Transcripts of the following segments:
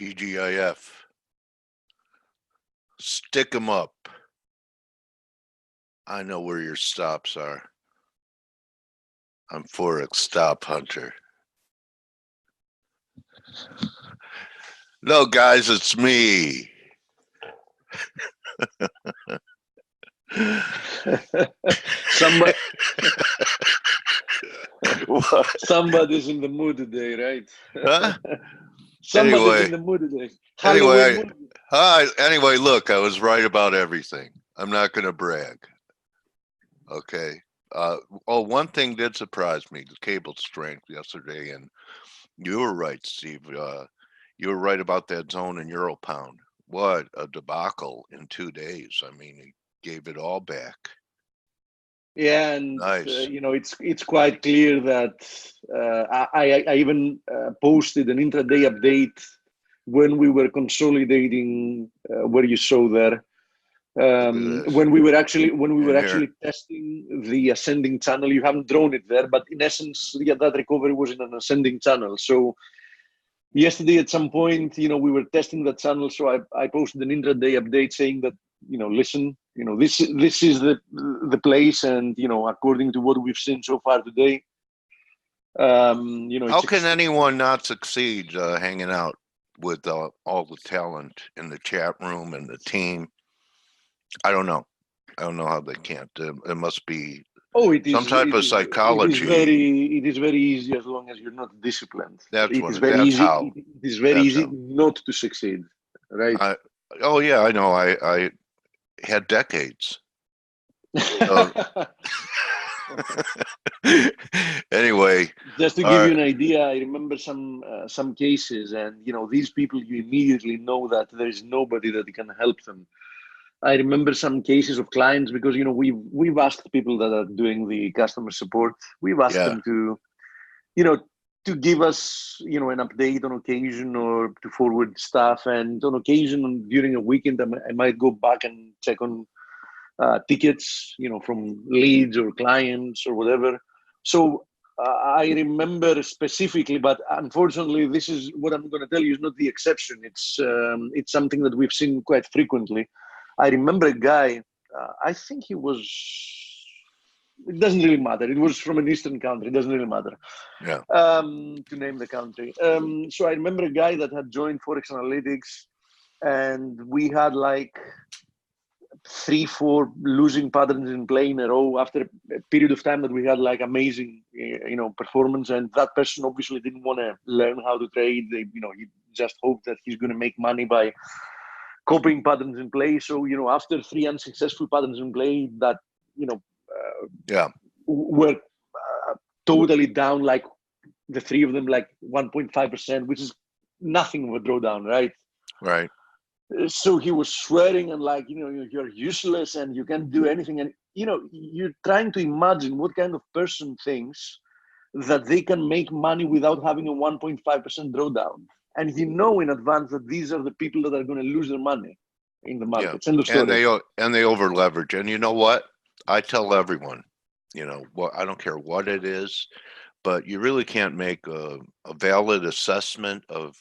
TGIF. Stick 'em up. I know where your stops are. I'm Forex Stop Hunter. No, guys, it's me. Somebody's in the mood today, right? Huh? Somebody's in the mood today. Anyway, look, I was right about everything. I'm not going to brag. Okay. One thing did surprise me: the cable strength yesterday, and you were right, Steve. You were right about that zone and euro pound. What a debacle in 2 days! I mean, he gave it all back. Yeah, and nice. It's quite clear that I even posted an intraday update when we were consolidating where you saw there. When we were actually testing the ascending channel. You haven't drawn it there, but in essence, that recovery was in an ascending channel. So yesterday at some point, we were testing that channel. So I posted an intraday update saying that, listen, this is the place, and according to what we've seen so far today, how can anyone not succeed hanging out with all the talent in the chat room and the team? I don't know how they can't. It must be some type of psychology. It is very easy as long as you're not disciplined. It is very easy not to succeed, right? Yeah, I know. I had decades. So, anyway, just to give you an idea, I remember some cases, and these people, you immediately know that there is nobody that can help them. I remember some cases of clients, because we've asked people that are doing the customer support. We've asked them to to give us an update on occasion, or to forward stuff, and on occasion during a weekend I might go back and check on tickets from leads or clients or whatever. So I remember specifically, but unfortunately this is what I'm going to tell you is not the exception. It's something that we've seen quite frequently. I remember a guy, I think he was, it doesn't really matter. It was from an Eastern country. It doesn't really matter to name the country. So I remember a guy that had joined ForexAnalytix, and we had like 3-4 losing patterns in play in a row after a period of time that we had like amazing, performance. And that person obviously didn't want to learn how to trade. He just hoped that he's going to make money by copying patterns in play. So, after 3 unsuccessful patterns in play that, were totally down, like the 3 of them, like 1.5%, which is nothing of a drawdown, right? Right. So he was swearing and like, you're useless and you can't do anything. And, you're trying to imagine what kind of person thinks that they can make money without having a 1.5% drawdown. And in advance that these are the people that are going to lose their money in the markets. End of story. And they over leverage. And you know what? I tell everyone, I don't care what it is, but you really can't make a valid assessment of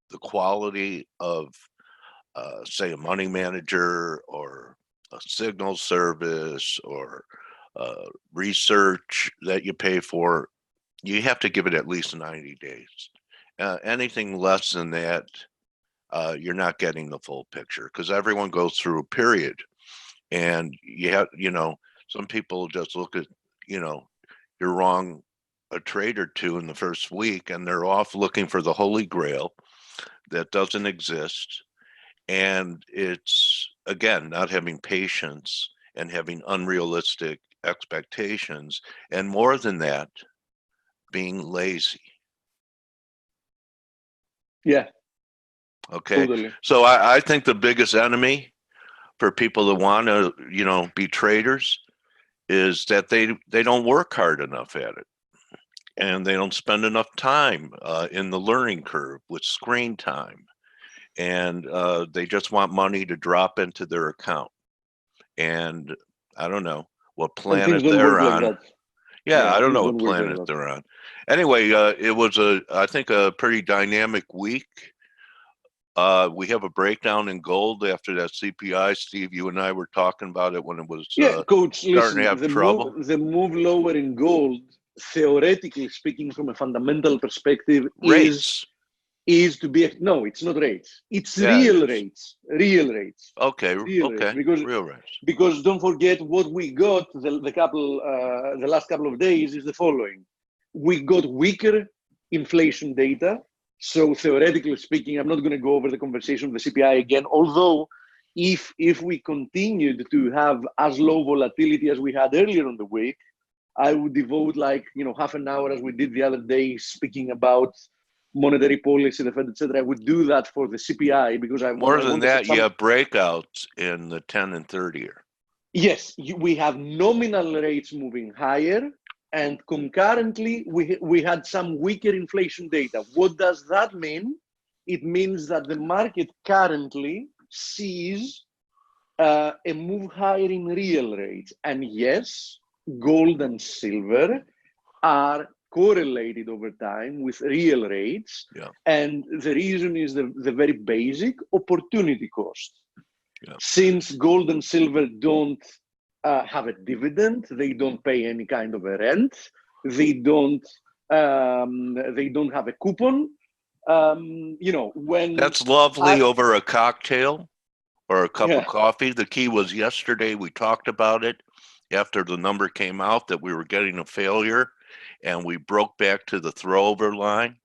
the quality of, say, a money manager or a signal service or research that you pay for. You have to give it at least 90 days. Anything less than that, you're not getting the full picture, because everyone goes through a period, and you have, some people just look at, you're wrong a trade or two in the first week, and they're off looking for the holy grail that doesn't exist. And it's, again, not having patience and having unrealistic expectations, and more than that, being lazy. Yeah. Okay. Totally. So I think the biggest enemy for people that want to, be traders is that they don't work hard enough at it, and they don't spend enough time in the learning curve with screen time, and they just want money to drop into their account. And I don't know what planet they're on. Like I don't know what planet they're on. Anyway, it was I think a pretty dynamic week. We have a breakdown in gold after that CPI. Steve, you and I were talking about it when it was Coach, starting listen, to have trouble. The move lower in gold, theoretically speaking, from a fundamental perspective, Rates. is to be no, it's not rates. It's real rates. Real rates. Okay. Real rates. Real rates. Because don't forget what we got the last couple of days is the following. We got weaker inflation data. So theoretically speaking, I'm not going to go over the conversation of the CPI again, although if we continued to have as low volatility as we had earlier in the week, I would devote half an hour as we did the other day speaking about monetary policy, the Fed, etc. I would do that for the CPI because more than that, you have breakouts in the 10 and 30 year. Yes, we have nominal rates moving higher, and concurrently we had some weaker inflation data. What does that mean? It means that the market currently sees a move higher in real rates. And yes, gold and silver are correlated over time with real rates. Yeah. And the reason is the very basic opportunity cost. Yeah. Since gold and silver don't have a dividend, they don't pay any kind of a rent, they don't have a coupon. When that's lovely over a cocktail or a cup of coffee. The key was yesterday we talked about it after the number came out that we were getting a failure, and we broke back to the throwover line.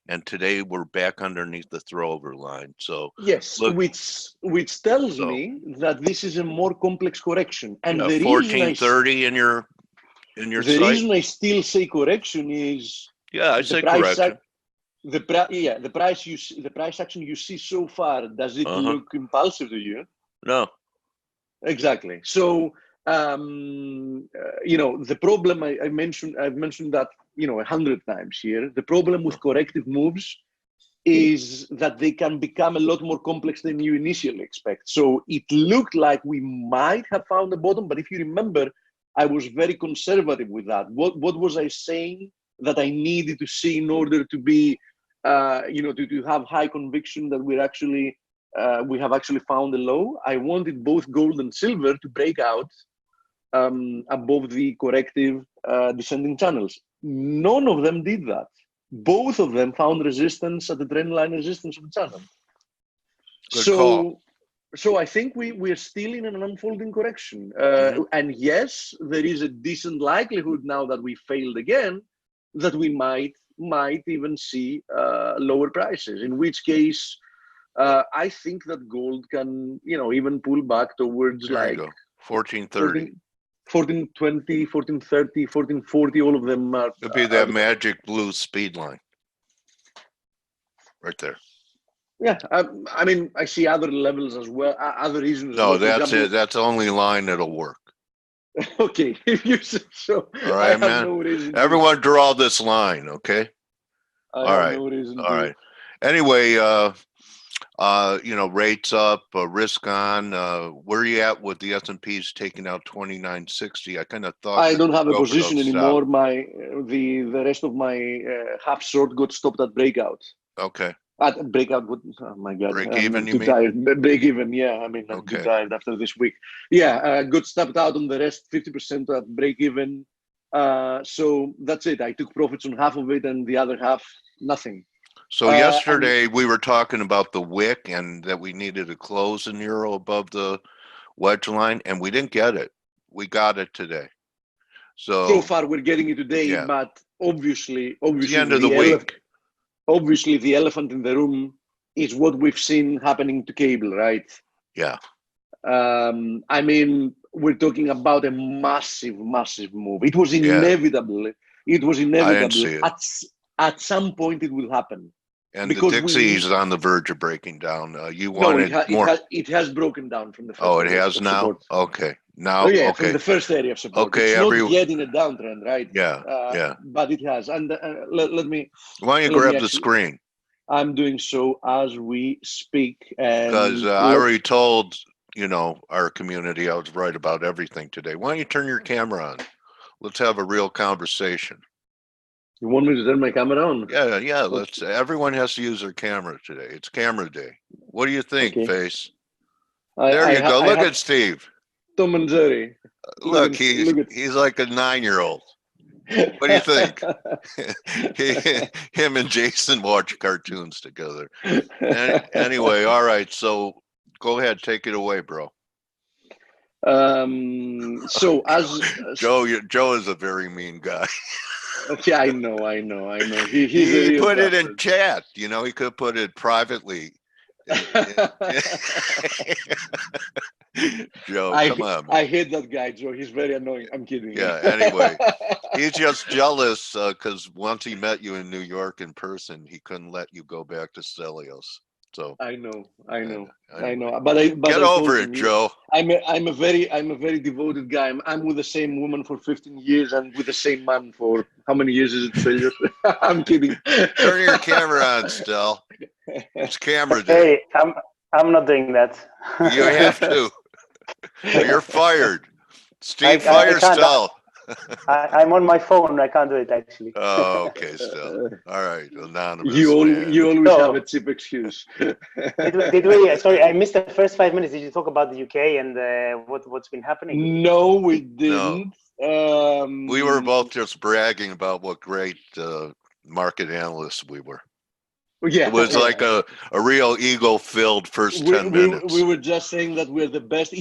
And today we're back underneath the throwover line. So yes, look, which tells me that this is a more complex correction. And the 1430 in your the reason I still say correction is I say correction. The price action you see so far, does it look impulsive to you? No. Exactly. So the problem I've mentioned that 100 times here. The problem with corrective moves is that they can become a lot more complex than you initially expect. So it looked like we might have found a bottom, but if you remember, I was very conservative with that. What was I saying that I needed to see in order to be, to have high conviction that we have actually found a low? I wanted both gold and silver to break out above the corrective descending channels. None of them did that. Both of them found resistance at the trend line resistance of the channel. Good call. So I think we're still in an unfolding correction. And yes, there is a decent likelihood now that we failed again, that we might even see lower prices, in which case I think that gold can, even pull back towards there like 1430. 1420, 1430, 1440, all of them are. It'd be that magic blue speed line right there. Yeah, I mean, I see other levels as well, other reasons. No, well. that's it. That's the only line that'll work. Okay, if you say so. All right, man. No reason everyone draw this line, okay? All right. No reason all right. Anyway, rates up, risk on. Where are you at with the S&P's taking out 2960? I kind of thought I don't have a position anymore. The rest of my half short got stopped at breakout. Okay. At breakout, oh my God, break even. I'm too tired. Break even, yeah. I mean, I'm too tired after this week. Yeah, got stopped out on the rest, 50% at break even. So that's it. I took profits on half of it, and the other half, nothing. So yesterday we were talking about the wick and that we needed a close in euro above the wedge line, and we didn't get it. We got it today. So far we're getting it today, but obviously the end of the week. Obviously, the elephant in the room is what we've seen happening to cable, right? Yeah. I mean, we're talking about a massive move. It was inevitable. It was inevitable. I didn't see it. At some point, it will happen. And because the Dixie is on the verge of breaking down. You wanted more. It has broken down from the first. Oh, it has now? Support. Okay. Now, from the first area of support. Okay, it's not yet in a downtrend, right? Yeah. But it has. And let me. Why don't you grab the screen? I'm doing so as we speak. Because I already told, our community I was right about everything today. Why don't you turn your camera on? Let's have a real conversation. You want me to turn my camera on? Yeah, yeah. Let's. Everyone has to use their camera today. It's camera day. What do you think, Okay. Face? There you go. I Look have at Steve. Tom and Jerry. Look, Look at. he's like a 9-year-old. What do you think? Him and Jason watch cartoons together. Anyway, all right. So go ahead, take it away, bro. So as Joe is a very mean guy. yeah, I know. He's a He real put it in bastard. chat. You know, he could put it privately. Joe, come on, man. I hate that guy, Joe. He's very annoying. I'm kidding. Yeah, anyway, he's just jealous because once he met you in New York in person, he couldn't let you go back to Stelios. So I know. Anyway. But get I over told it, him, Joe. I'm a very devoted guy. I'm with the same woman for 15 years and with the same man for how many years is it, Stelios? I'm kidding. Turn your camera on, Stel. It's camera day. Hey, I'm not doing that. You have to. You're fired. Steve, I fire can't. Stel. I'm on my phone. I can't do it actually. Oh, okay, Stel. All right, anonymous. You always So- have a cheap excuse. Did we? Sorry, I missed the first 5 minutes. Did you talk about the UK and what's been happening? No, we didn't. We were both just bragging about what great market analysts we were. Yeah, It was like a real ego-filled first 10 minutes. We were just saying that we're the best.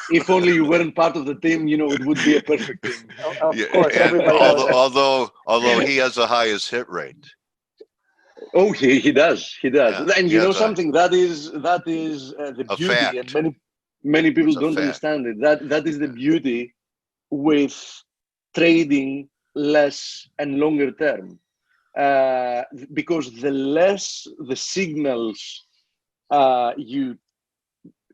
If only you weren't part of the team, you know, it would be a perfect team. Of Yeah, course, and everybody knows that. although he has the highest hit rate. Oh, he does. Yeah, And he you know has something, that is the a beauty, fact. and many people It's a don't fact. understand it. That is the beauty with trading less and longer term. Because the less the signals you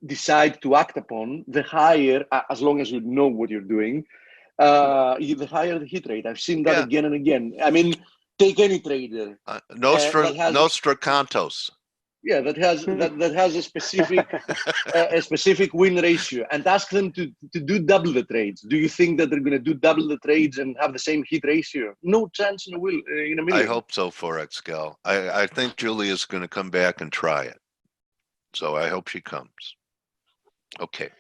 decide to act upon, the higher, as long as you know what you're doing, the higher the hit rate. I've seen that again and again. I mean, take any trader. Nostracantos. Yeah, that has a specific win ratio, and ask them to do double the trades. Do you think that they're going to do double the trades and have the same hit ratio? No chance in a million. I hope so, Forex Gal. I think Julia's going to come back and try it. So I hope she comes. Okay.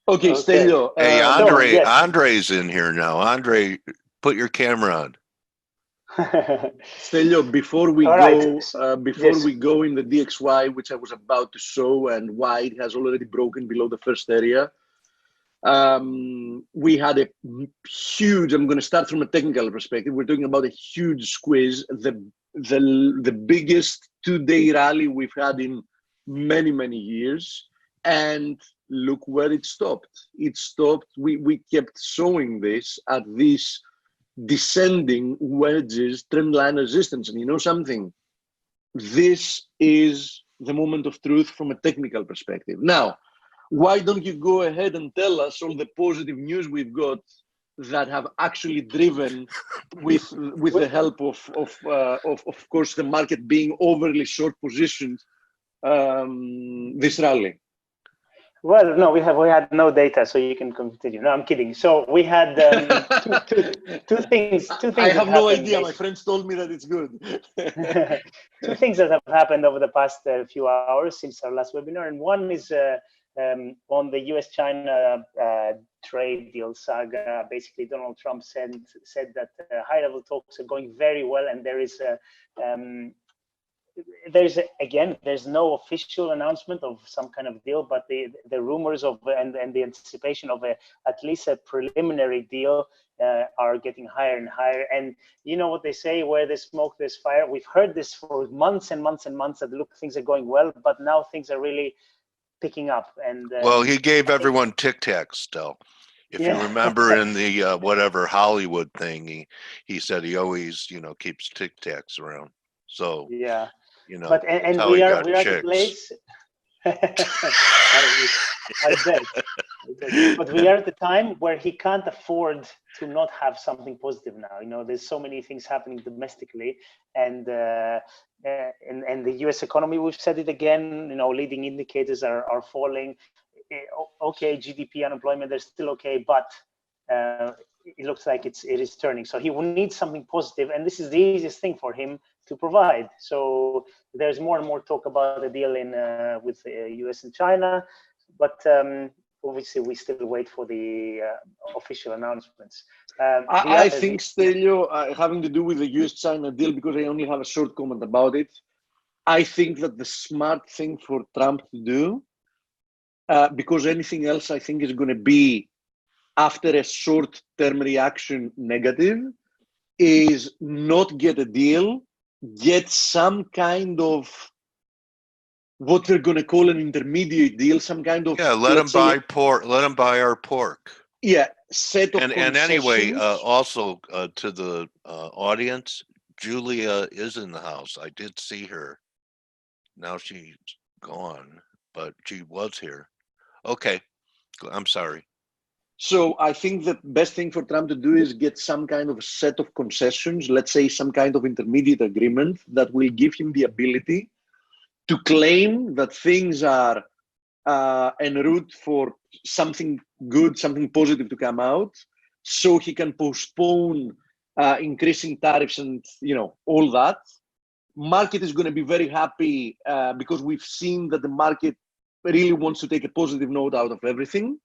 Okay, Stelio. Hey, Andre's in here now. Andre, put your camera on. Stelio, before we go in the DXY, which I was about to show, and why it has already broken below the first area, we had a huge. I'm going to start from a technical perspective. We're talking about a huge squeeze, the biggest 2-day rally we've had in many years, and look where it stopped. It stopped. We kept showing this at these descending wedges, trendline resistance. And you know something? This is the moment of truth from a technical perspective. Now, why don't you go ahead and tell us all the positive news we've got that have actually driven with the help of course the market being overly short positioned this rally? Well, no, we had no data, so you can continue. No, I'm kidding. So we had two things. I have no idea. My friends told me that it's good. Two things that have happened over the past few hours since our last webinar, and one is on the U.S.-China trade deal saga. Basically, Donald Trump said that high-level talks are going very well, and there's no official announcement of some kind of deal, but the rumors of and the anticipation of at least a preliminary deal are getting higher and higher. And you know what they say, where there's smoke, there's fire. We've heard this for months and months and months, that look, things are going well, but now things are really picking up. And well, he gave everyone Tic Tacs still. If you remember in the whatever Hollywood thing, he said he always, keeps Tic Tacs around. So yeah. But and we are at a place. I bet. But we are at the time where he can't afford to not have something positive now. There's so many things happening domestically, and the U.S. economy. We've said it again. Leading indicators are falling. Okay, GDP, unemployment, they're still okay, but it looks like it is turning. So he will need something positive, and this is the easiest thing for him to provide. So there's more and more talk about the deal in with the US and China, but obviously we still wait for the official announcements. I think, Stelio, having to do with the US-China deal, because I only have a short comment about it, I think that the smart thing for Trump to do, because anything else I think is going to be, after a short-term reaction, negative, is not get a deal, get some kind of what they're going to call an intermediate deal, some kind of let them buy pork. Let them buy our pork. Yeah, set of and anyway, also to the audience, Julia is in the house. I did see her. Now she's gone, but she was here. Okay, I'm sorry. So I think the best thing for Trump to do is get some kind of set of concessions, let's say some kind of intermediate agreement that will give him the ability to claim that things are en route for something good, something positive to come out, so he can postpone increasing tariffs and all that. Market is going to be very happy because we've seen that the market really wants to take a positive note out of everything.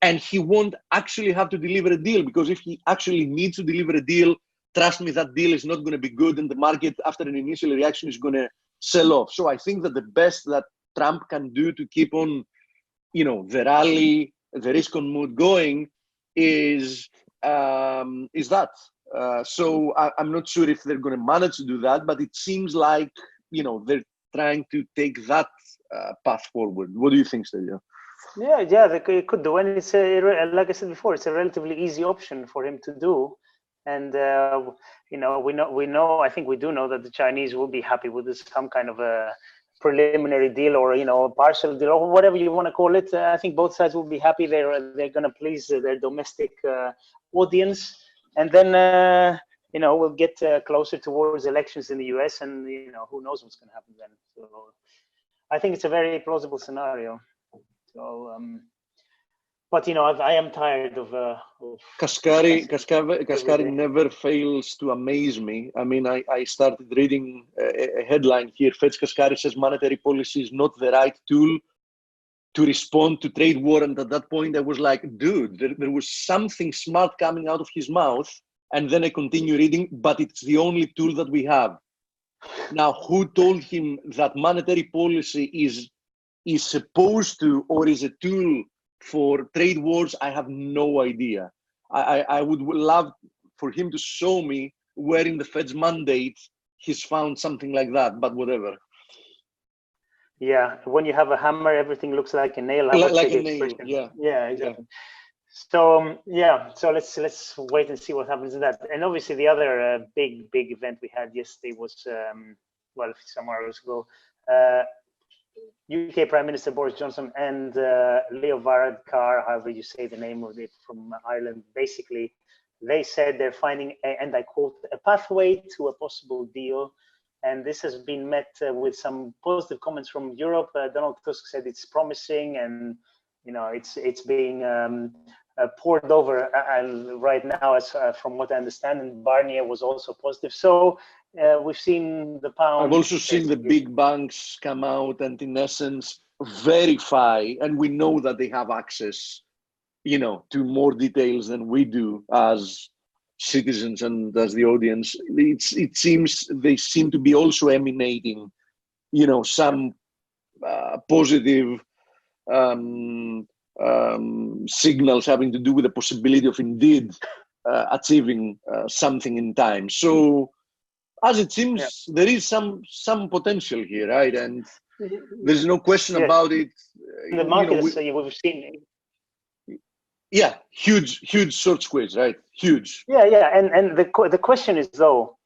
And he won't actually have to deliver a deal, because if he actually needs to deliver a deal, trust me, that deal is not going to be good, and the market, after an initial reaction, is going to sell off. So I think that the best that Trump can do to keep on, the rally, the risk-on mood going is that. So I'm not sure if they're going to manage to do that, but it seems like they're trying to take that path forward. What do you think, Stelio? Yeah, they could do, and it's like I said before, it's a relatively easy option for him to do. And we know. I think we do know that the Chinese will be happy with this, some kind of a preliminary deal, or a partial deal, or whatever you want to call it. I think both sides will be happy. They're going to please their domestic audience, and then we'll get closer towards elections in the US, and who knows what's going to happen then. So I think it's a very plausible scenario. So, but I am tired of Kaskari never fails to amaze me. I mean, I started reading a headline here. Fed's Kaskari says monetary policy is not the right tool to respond to trade war. And at that point, I was like, dude, there was something smart coming out of his mouth. And then I continue reading, but it's the only tool that we have. Now, who told him that monetary policy is supposed to, or is a tool for trade wars? I have no idea. I would love for him to show me where in the Fed's mandate he's found something like that, but whatever. Yeah, when you have a hammer, everything looks like a nail. Like a nail, yeah, exactly. Yeah. So let's wait and see what happens in that. And obviously the other big event we had yesterday was some hours ago. UK Prime Minister Boris Johnson and Leo Varadkar, however you say the name of it, from Ireland, basically, they said they're finding, and I quote, a pathway to a possible deal. And this has been met with some positive comments from Europe. Donald Tusk said it's promising, and it's being poured over right now, as from what I understand. And Barnier was also positive. So we've seen the pound. I've also seen the big banks come out and, in essence, verify, and we know that they have access, to more details than we do as citizens and as the audience. It seems they seem to be also emanating, some positive signals having to do with the possibility of indeed achieving something in time. So, as it seems, there is some potential here, right? And there's no question about it. The market, we've seen. Yeah, huge short squeeze, right? Huge. Yeah, and the question is, though,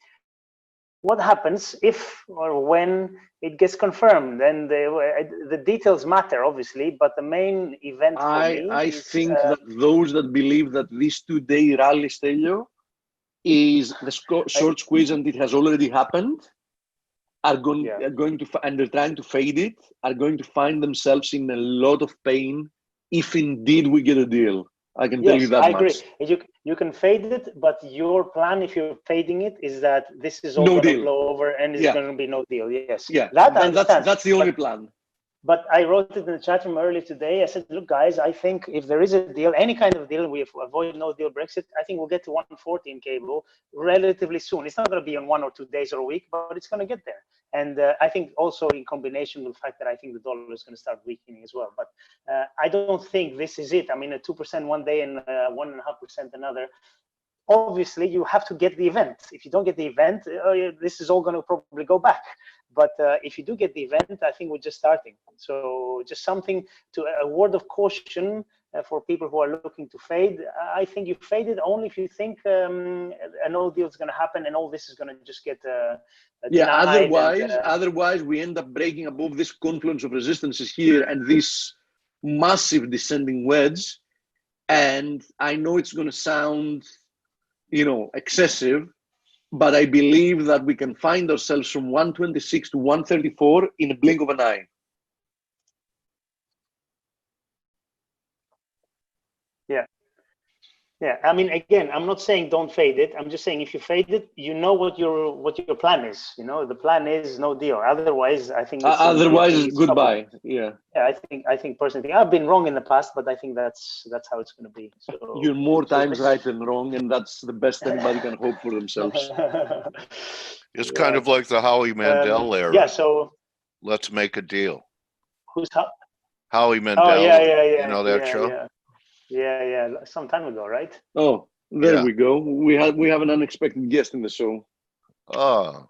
what happens if or when it gets confirmed? And the details matter, obviously, but the main event for me I think that those that believe that this 2-day rally, Stelio, is the short squeeze and it has already happened, are going to, and they're trying to fade it, are going to find themselves in a lot of pain if indeed we get a deal. I can tell you that much. I agree. You can fade it, but your plan, if you're fading it, is that this is all No going to deal. blow over and it's going to be no deal. Yes. Yeah. That I understand. That's the only plan. But I wrote it in the chat room earlier today. I said, look, guys, I think if there is a deal, any kind of deal, we avoid no deal Brexit, I think we'll get to 140 in cable relatively soon. It's not going to be in 1 or 2 days or a week, but it's going to get there. And I think also in combination with the fact that I think the dollar is going to start weakening as well. But I don't think this is it. I mean, a 2% one day and 1.5% another. Obviously, you have to get the event. If you don't get the event, this is all going to probably go back. But if you do get the event, I think we're just starting. So just something a word of caution for people who are looking to fade. I think you fade it only if you think a no deal is going to happen and all this is going to just get otherwise we end up breaking above this confluence of resistances here and this massive descending wedge. And I know it's going to sound, excessive, but I believe that we can find ourselves from 126 to 134 in a blink of an eye. Yeah, I mean, again, I'm not saying don't fade it. I'm just saying if you fade it, you know what your plan is. The plan is no deal. Otherwise, I think it's goodbye. Yeah. Yeah, I think personally, I've been wrong in the past, but I think that's how it's going to be. So, you're more times right than wrong, and that's the best anybody can hope for themselves. It's kind of like the Howie Mandel era. Yeah. So let's make a deal. Who's Howie Mandel? Oh yeah. You know that show? Yeah, some time ago, right? Oh, there we go. We have an unexpected guest in the show. Oh,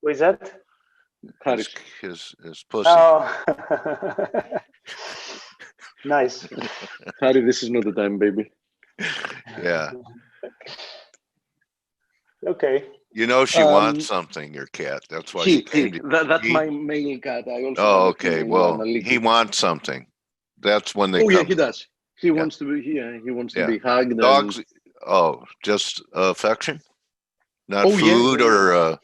who is that? His pussy. Oh, nice. Harry, this is not the time, baby. Yeah. Okay. She wants something, your cat. That's why she came to that's my male cat. I also. Oh, okay. Well, he wants something. That's when they come. Yeah, he does. He wants to be here. He wants to be hugged. Dogs. Just affection, not food or.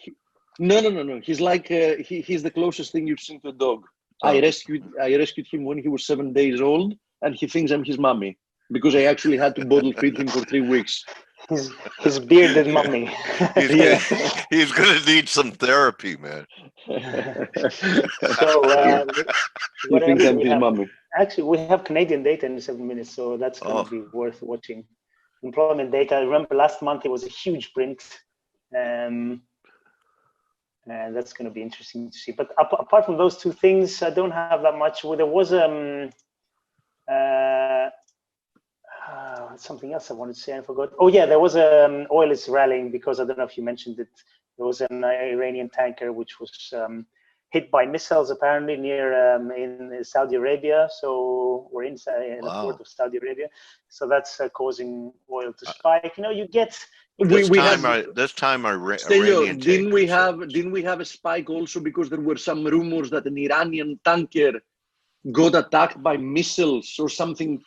No. He's like he's the closest thing you've seen to a dog. Oh. I rescued him when he was 7 days old, and he thinks I'm his mommy because I actually had to bottle feed him for 3 weeks. His bearded mummy. He's gonna need some therapy, man. So he thinks I'm his mommy. Actually, we have Canadian data in 7 minutes, so that's going to be worth watching. Employment data. I remember last month it was a huge print, and that's going to be interesting to see. But apart from those two things, I don't have that much. There was something else I wanted to say. I forgot. Oh yeah, there was oil is rallying because I don't know if you mentioned it. There was an Iranian tanker which was hit by missiles apparently near in Saudi Arabia. So we're inside the port of Saudi Arabia. So that's causing oil to spike. You get. This time Iranian didn't we have a spike also because there were some rumors that an Iranian tanker got attacked by missiles or something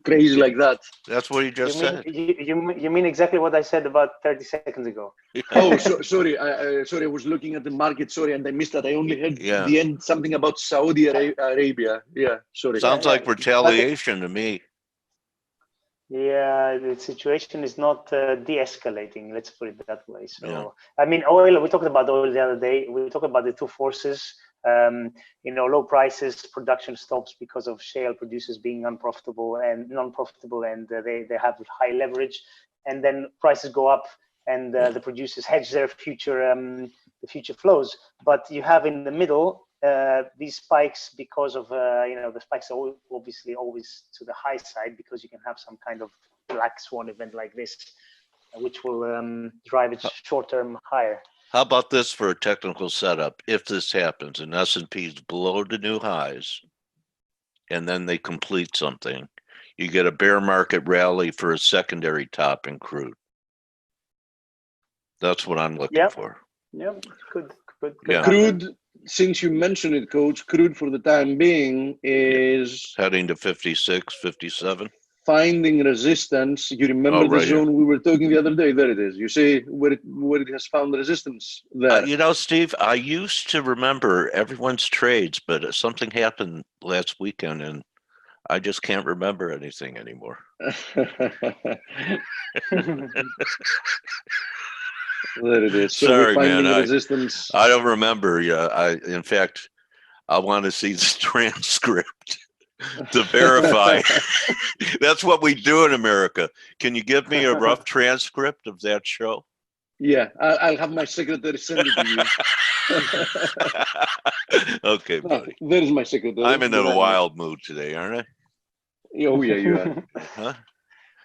crazy like that? That's what he just said. You mean exactly what I said about 30 seconds ago? Oh, sorry. I was looking at the market. Sorry, and I missed that. I only heard the end something about Saudi Arabia. Yeah, sorry. Sounds like retaliation to me. Yeah, the situation is not de-escalating. Let's put it that way. So, I mean, oil. We talked about oil the other day. We talked about the two forces. Low prices, production stops because of shale producers being unprofitable and non-profitable, and they have high leverage, and then prices go up, and the producers hedge their future flows. But you have in the middle these spikes because of the spikes are obviously always to the high side because you can have some kind of black swan event like this, which will drive it short-term higher. How about this for a technical setup? If this happens and S&P's below the new highs, and then they complete something, you get a bear market rally for a secondary top in crude. That's what I'm looking for. Yeah, good. Yeah. Crude, since you mentioned it, Coach, crude for the time being is heading to 56, 57. Finding resistance. You remember the zone we were talking the other day? There it is. You see where it has found resistance there. Steve, I used to remember everyone's trades, but something happened last weekend and I just can't remember anything anymore. There it is. So Sorry, we're finding man. resistance. I don't remember. Yeah, in fact, I want to see the transcript to verify. That's what we do in America. Can you give me a rough transcript of that show? Yeah, I'll have my secretary send it to you. Okay, buddy. There is my secretary. I'm in a wild mood today, aren't I? Oh yeah, you are. Huh?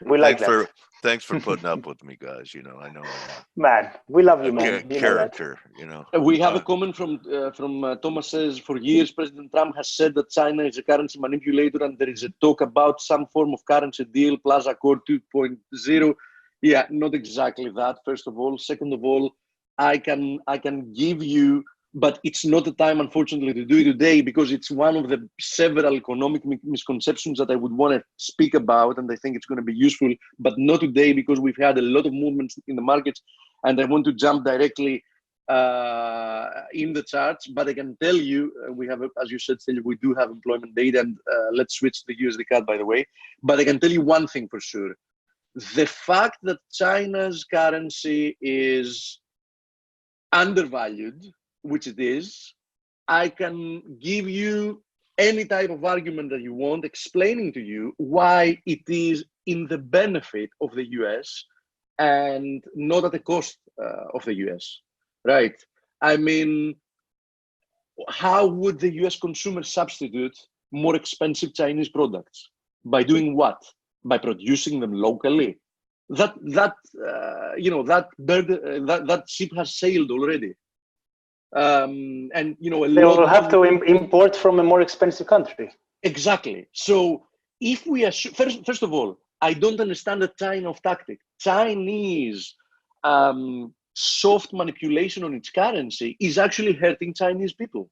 We like that. Thanks for putting up with me, guys. You know, I know Man, we love you, I'm man. a character. You know, we have a comment from Thomas says, for years President Trump has said that China is a currency manipulator, and there is a talk about some form of currency deal, Plaza Accord 2.0. Yeah, not exactly that. First of all, second of all, I can give you, but it's not the time, unfortunately, to do it today, because it's one of the several economic misconceptions that I would want to speak about, and I think it's going to be useful, but not today, because we've had a lot of movements in the markets, and I want to jump directly in the charts. But I can tell you, we have, as you said, we do have employment data, and let's switch to the USD CAD, by the way. But I can tell you one thing for sure. The fact that China's currency is undervalued, which it is, I can give you any type of argument that you want, explaining to you why it is in the benefit of the US and not at the cost of the US, right? I mean, how would the US consumer substitute more expensive Chinese products? By doing what? By producing them locally. That ship has sailed already. And you know, they will have to import from a more expensive country. Exactly. So if we assume, first of all, I don't understand the China of tactic. Chinese soft manipulation on its currency is actually hurting Chinese people,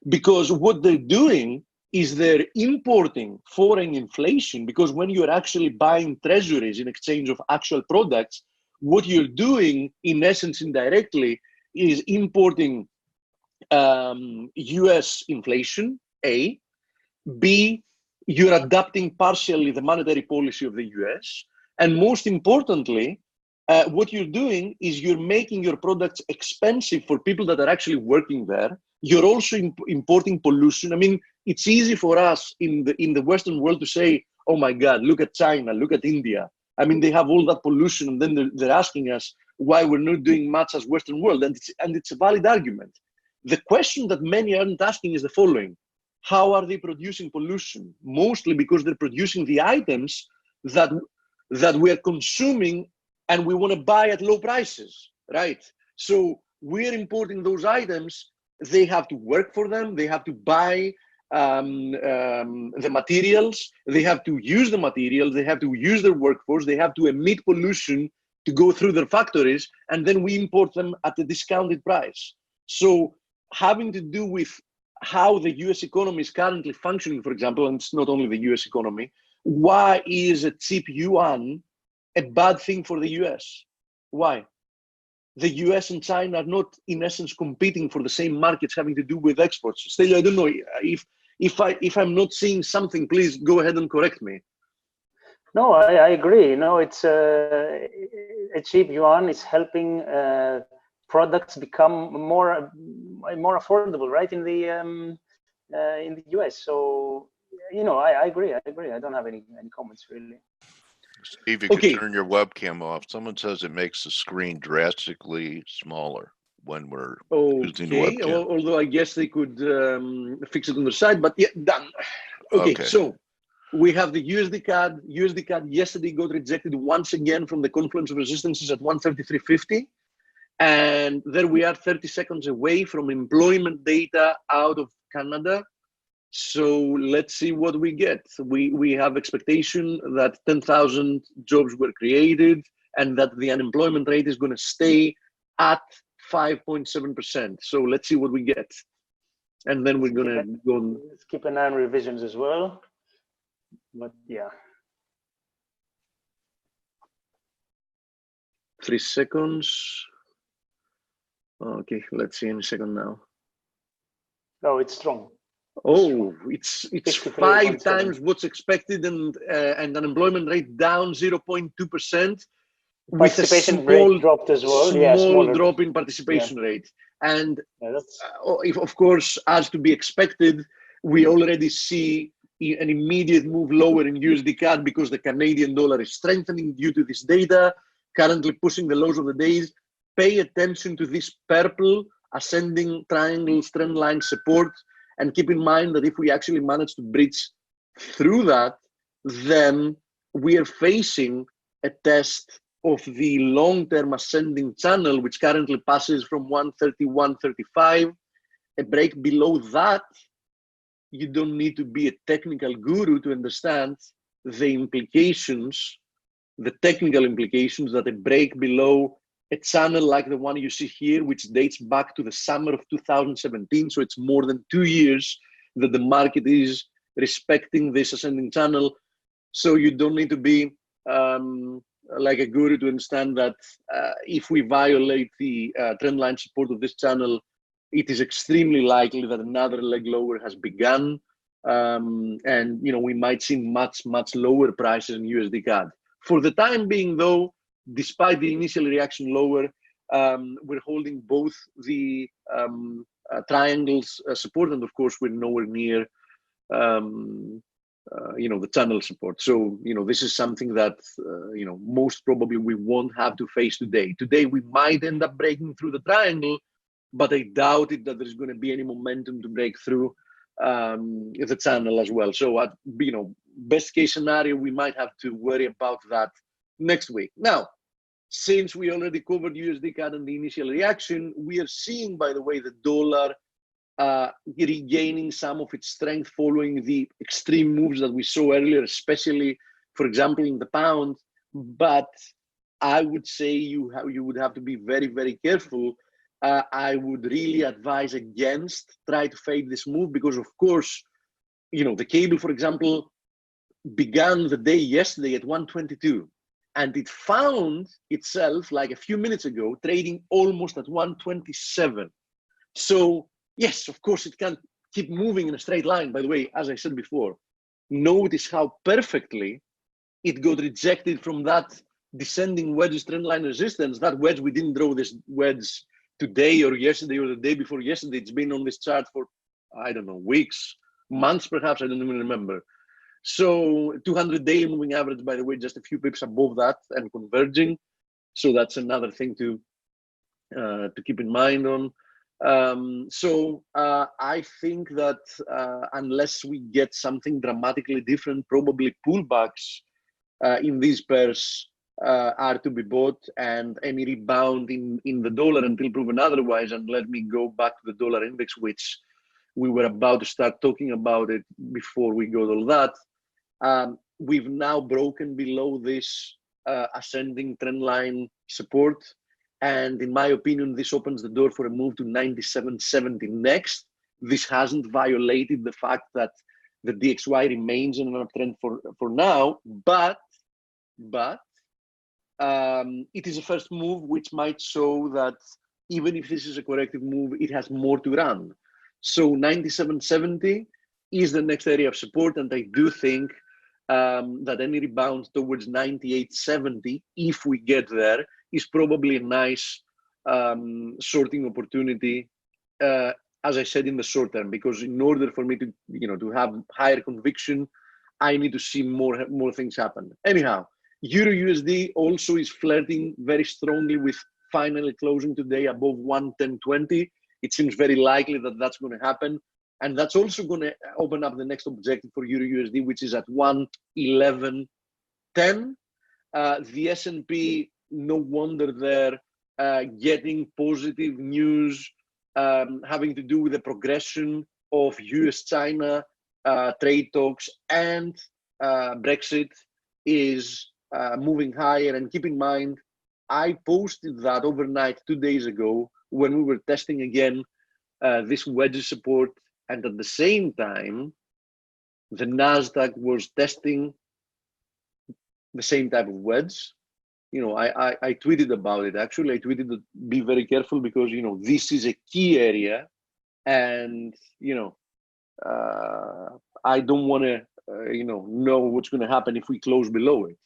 because what they're doing is they're importing foreign inflation, because when you're actually buying treasuries in exchange of actual products, what you're doing, in essence, indirectly, is importing US inflation, A. B, you're adapting partially the monetary policy of the US. And most importantly, what you're doing is you're making your products expensive for people that are actually working there. You're also importing pollution. I mean, it's easy for us in the Western world to say, oh my God, look at China, look at India. I mean, they have all that pollution, and then they're asking us why we're not doing much as Western world. And it's a valid argument. The question that many aren't asking is the following. How are they producing pollution? Mostly because they're producing the items that we are consuming and we want to buy at low prices, right? So we're importing those items. They have to work for them. They have to buy the materials. They have to use the materials. They have to use their workforce. They have to emit pollution to go through their factories, and then we import them at a discounted price. So having to do with how the US economy is currently functioning, for example, and it's not only the US economy, why is a cheap yuan a bad thing for the US? Why? The US and China are not, in essence, competing for the same markets having to do with exports. Still, I don't know if I'm not seeing something. Please go ahead and correct me. No, I agree. No, it's a cheap yuan is helping products become more affordable, right, in the US. So, you know, I agree. I don't have any comments really. Steve, you can turn your webcam off. Someone says it makes the screen drastically smaller when we're using the webcam. Although I guess they could fix it on the side, but yeah, done. Okay, so we have the USD CAD. USD CAD yesterday got rejected once again from the confluence of resistances at 133.50. And there we are, 30 seconds away from employment data out of Canada. So let's see what we get. We have expectation that 10,000 jobs were created and that the unemployment rate is going to stay at 5.7%. So let's see what we get. And then we're going to go on. Let's keep an eye on revisions as well. But yeah. 3 seconds. Okay, let's see in a second now. Oh, it's strong. Oh, it's 53 5 1.7. times what's expected, and unemployment rate down 0.2%. With a Participation rate dropped as well. Yeah, small smaller. drop in participation rate. And Yeah, that's if, of course, as to be expected, we already see an immediate move lower in USD CAD because the Canadian dollar is strengthening due to this data, currently pushing the lows of the days. Pay attention to this purple ascending triangle trend line support, and keep in mind that if we actually manage to breach through that, then we are facing a test of the long-term ascending channel, which currently passes from 130, 135. A break below that, you don't need to be a technical guru to understand the implications, the technical implications that a break below a channel like the one you see here, which dates back to the summer of 2017. So it's more than 2 years that the market is respecting this ascending channel. So you don't need to be like a guru to understand that if we violate the trend line support of this channel, it is extremely likely that another leg lower has begun, and we might see much lower prices in USD CAD. For the time being, though, despite the initial reaction lower, we're holding both the triangles support, and of course we're nowhere near the channel support. So this is something that most probably we won't have to face today. Today we might end up breaking through the triangle, but I doubt it that there's going to be any momentum to break through the channel as well. So at best case scenario, we might have to worry about that next week. Now, since we already covered USD CAD and the initial reaction, we are seeing, by the way, the dollar regaining some of its strength following the extreme moves that we saw earlier, especially, for example, in the pound. But I would say you would have to be very, very careful. I would really advise against try to fade this move because, of course, the cable, for example, began the day yesterday at 122, and it found itself like a few minutes ago trading almost at 127. So yes, of course, it can't keep moving in a straight line. By the way, as I said before, notice how perfectly it got rejected from that descending wedge trend line resistance. That wedge, we didn't draw this wedge today or yesterday or the day before yesterday. It's been on this chart for, I don't know, weeks, months perhaps, I don't even remember. So 200 daily moving average, by the way, just a few pips above that and converging. So that's another thing to keep in mind on. I think that unless we get something dramatically different, probably pullbacks in these pairs are to be bought, and any rebound in the dollar until proven otherwise. And let me go back to the dollar index, which we were about to start talking about it before we got all that. We've now broken below this ascending trend line support. And in my opinion, this opens the door for a move to 97.70 next. This hasn't violated the fact that the DXY remains in an uptrend for now, but it is a first move which might show that even if this is a corrective move, it has more to run. So 97.70 is the next area of support, and I do think that any rebound towards 98.70, if we get there, is probably a nice sorting opportunity, as I said, in the short term, because in order for me to have higher conviction, I need to see more things happen. Anyhow, Euro USD also is flirting very strongly with finally closing today above 110.20. It seems very likely that that's going to happen. And that's also going to open up the next objective for Euro USD, which is at 111.10. The S&P, no wonder they're getting positive news having to do with the progression of US-China trade talks, and Brexit is moving higher. And keep in mind, I posted that overnight 2 days ago when we were testing again this wedge support, and at the same time, the Nasdaq was testing the same type of wedge. I tweeted about it. Actually, I tweeted that be very careful because this is a key area, and I don't want to, know what's going to happen if we close below it.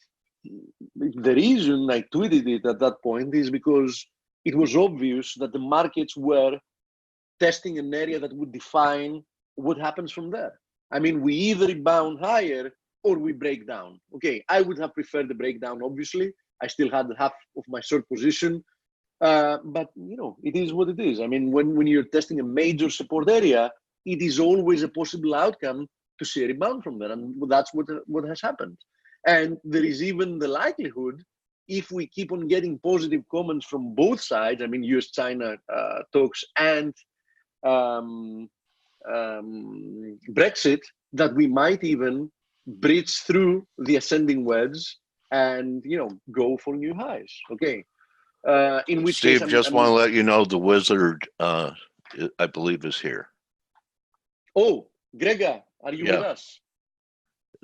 The reason I tweeted it at that point is because it was obvious that the markets were testing an area that would define what happens from there. I mean, we either rebound higher or we break down. Okay, I would have preferred the breakdown, obviously. I still had half of my short position. But, it is what it is. I mean, when you're testing a major support area, it is always a possible outcome to see a rebound from there. And that's what has happened. And there is even the likelihood, if we keep on getting positive comments from both sides, I mean, US-China talks and Brexit, that we might even breach through the ascending wedge and, go for new highs. Okay. In which Steve, case, just want to let you know the wizard, I believe, is here. Oh, Gregor, are you with us?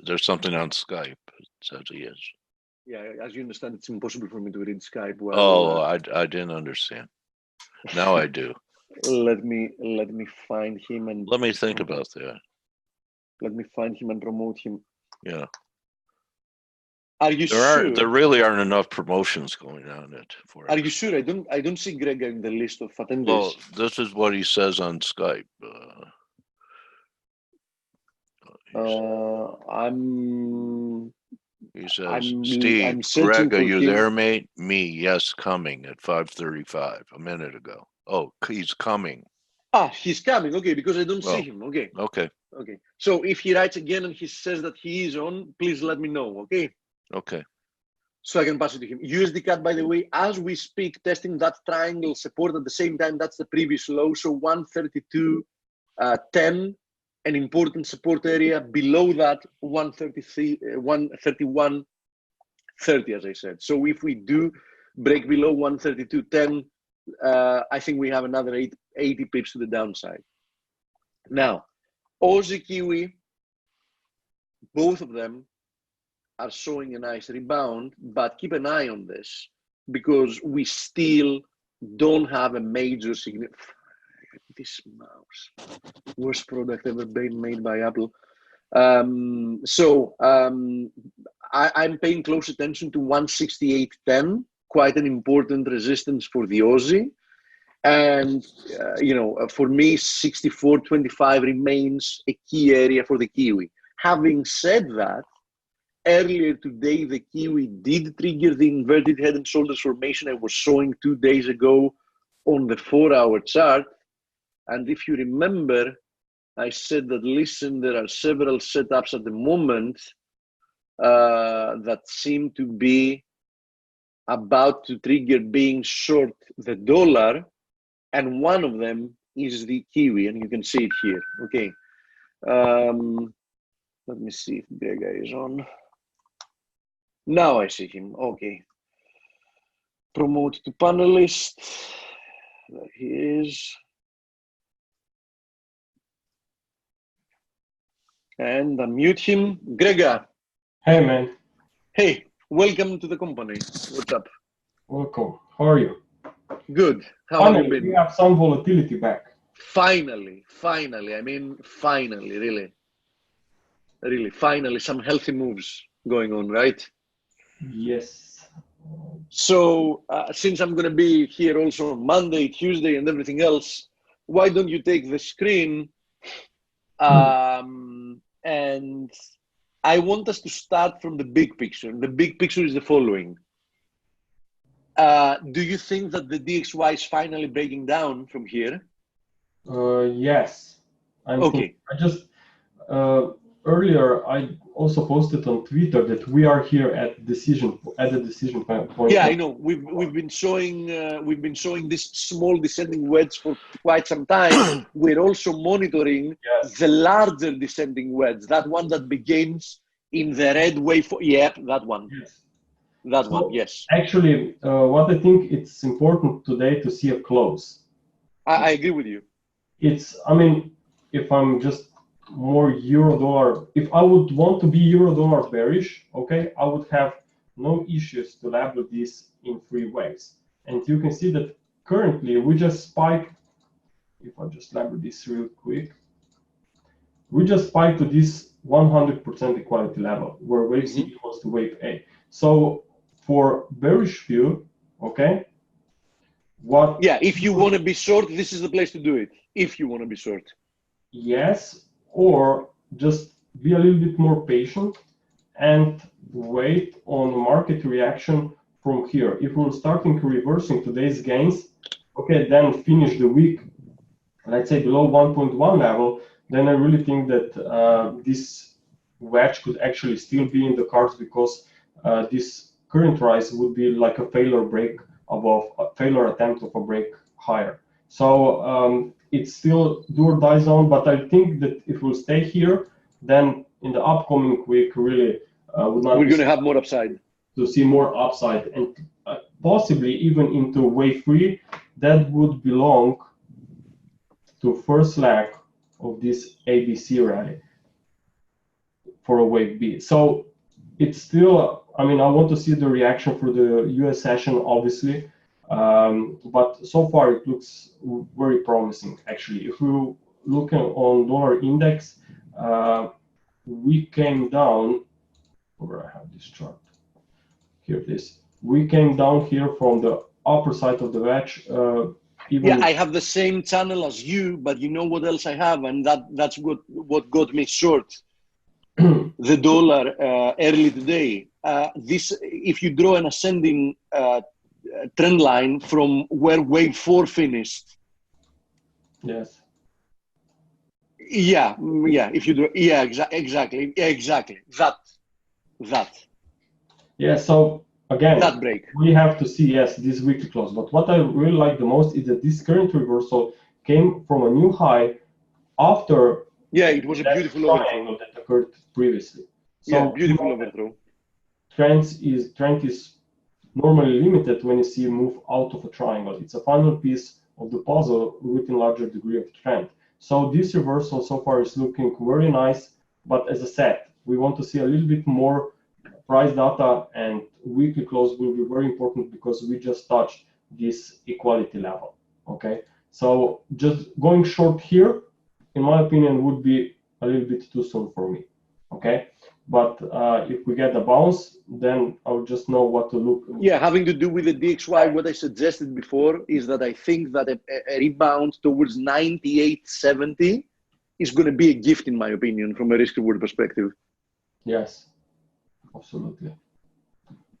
There's something on Skype. It says he is. Yeah, as you understand, it's impossible for me to read Skype well. Oh, I didn't understand. Now I do. Let me find him and let me think about that. Let me find him and promote him. Yeah. Are you sure? There really aren't enough promotions going on at Forex. Are you sure? I don't see Gregor in the list of attendees. Well, this is what he says on Skype. He says, Steve, Greg, are you there, mate? Me, yes, coming at 5:35 a minute ago. Oh, he's coming. Ah, he's coming. Okay, because I don't see him. Okay. Okay. Okay. So if he writes again and he says that he is on, please let me know. Okay. Okay. So I can pass it to him. USD CAD, by the way, as we speak, testing that triangle support at the same time. That's the previous low. So 132.10, an important support area. Below that, 131.30, as I said. So if we do break below 132.10, I think we have another 80 pips to the downside. Now, Aussie Kiwi, both of them are showing a nice rebound, but keep an eye on this because we still don't have a major significant. This mouse, worst product ever been made by Apple. I'm paying close attention to 168.10, quite an important resistance for the Aussie. And, for me, 64.25 remains a key area for the Kiwi. Having said that, earlier today, the Kiwi did trigger the inverted head and shoulders formation I was showing 2 days ago on the 4-hour chart. And if you remember, I said that, listen, there are several setups at the moment that seem to be about to trigger being short the dollar. And one of them is the Kiwi, and you can see it here. Okay. Let me see if Gregor is on. Now I see him. Okay. Promote to panelist. There he is. And unmute him. Gregor. Hey, man. Hey, welcome to the company. What's up? Welcome. How are you? Good. How have you been? We have some volatility back. Finally. I mean, finally, really. Really, finally, some healthy moves going on, right? Yes. So, since I'm going to be here also on Monday, Tuesday, and everything else, why don't you take the screen? And I want us to start from the big picture. The big picture is the following. Do you think that the DXY is finally breaking down from here? Yes. Okay. I just earlier I also posted on Twitter that we are here at the decision point. Yeah, I know. We've been showing this small descending wedge for quite some time. We're also monitoring the larger descending wedge, that one that begins in the red wave. Yep, that one. Yes. That one, yes. Actually, what I think it's important today to see a close. I agree with you. I mean, if I'm just more euro-dollar, if I would want to be euro-dollar bearish, okay, I would have no issues to label this in 3 waves. And you can see that currently we just spiked, if I just label this real quick, we just spiked to this 100% equality level where wave C equals to wave A. So for bearish view, okay, what? Yeah, if you want to be short, this is the place to do it. If you want to be short. Yes, or just be a little bit more patient and wait on market reaction from here. If we're starting reversing today's gains, okay, then finish the week, let's say below 1.1 level, then I really think that this wedge could actually still be in the cards, because this current rise would be like a failure break above, a failure attempt of a break higher. So it's still do or die zone, but I think that if we'll stay here, then in the upcoming week, really would not. We're going to have more upside. To see more upside, and possibly even into wave 3, that would belong to first leg of this ABC rally for a wave B. So it's still, I mean, I want to see the reaction for the US session, obviously, but so far it looks very promising, actually. If we look on dollar index, we came down, where I have this chart, here it is. We came down here from the upper side of the wedge. Yeah, I have the same channel as you, but you know what else I have, and that's what got me short the dollar early today. This, if you draw an ascending trend line from where wave 4 finished. Yes. Yeah. If you draw, yeah, exactly. That. Yeah. So again, that break. We have to see, yes, this weekly close. But what I really like the most is that this current reversal came from a new high after. Yeah, it was a beautiful overthrow that occurred previously. So yeah, beautiful overthrow. Trend is normally limited when you see a move out of a triangle. It's a final piece of the puzzle with a larger degree of trend. So this reversal so far is looking very nice. But as I said, we want to see a little bit more price data, and weekly close will be very important because we just touched this equality level. Okay, so just going short here, in my opinion, would be a little bit too soon for me. Okay, but if we get a bounce, then I'll just know what to look. Yeah, having to do with the DXY, what I suggested before is that I think that a rebound towards 98.70 is going to be a gift, in my opinion, from a risk-reward perspective. Yes, absolutely.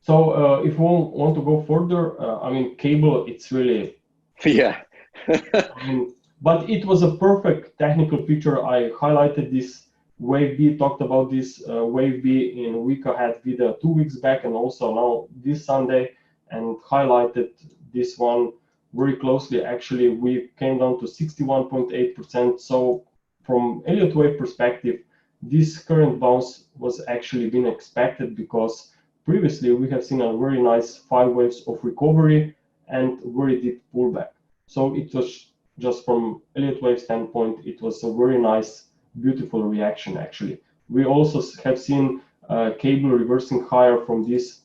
So if we want to go further, I mean, cable, it's really. Yeah. I mean, but it was a perfect technical picture. I highlighted this wave B, talked about this wave B in a week ahead video 2 weeks back, and also now this Sunday, and highlighted this one very closely. Actually, we came down to 61.8%. So from Elliott wave perspective, this current bounce was actually been expected, because previously we have seen a very nice 5 waves of recovery and very deep pullback. So it was just from Elliott wave standpoint, it was a very nice, beautiful reaction. Actually, we also have seen cable reversing higher from this.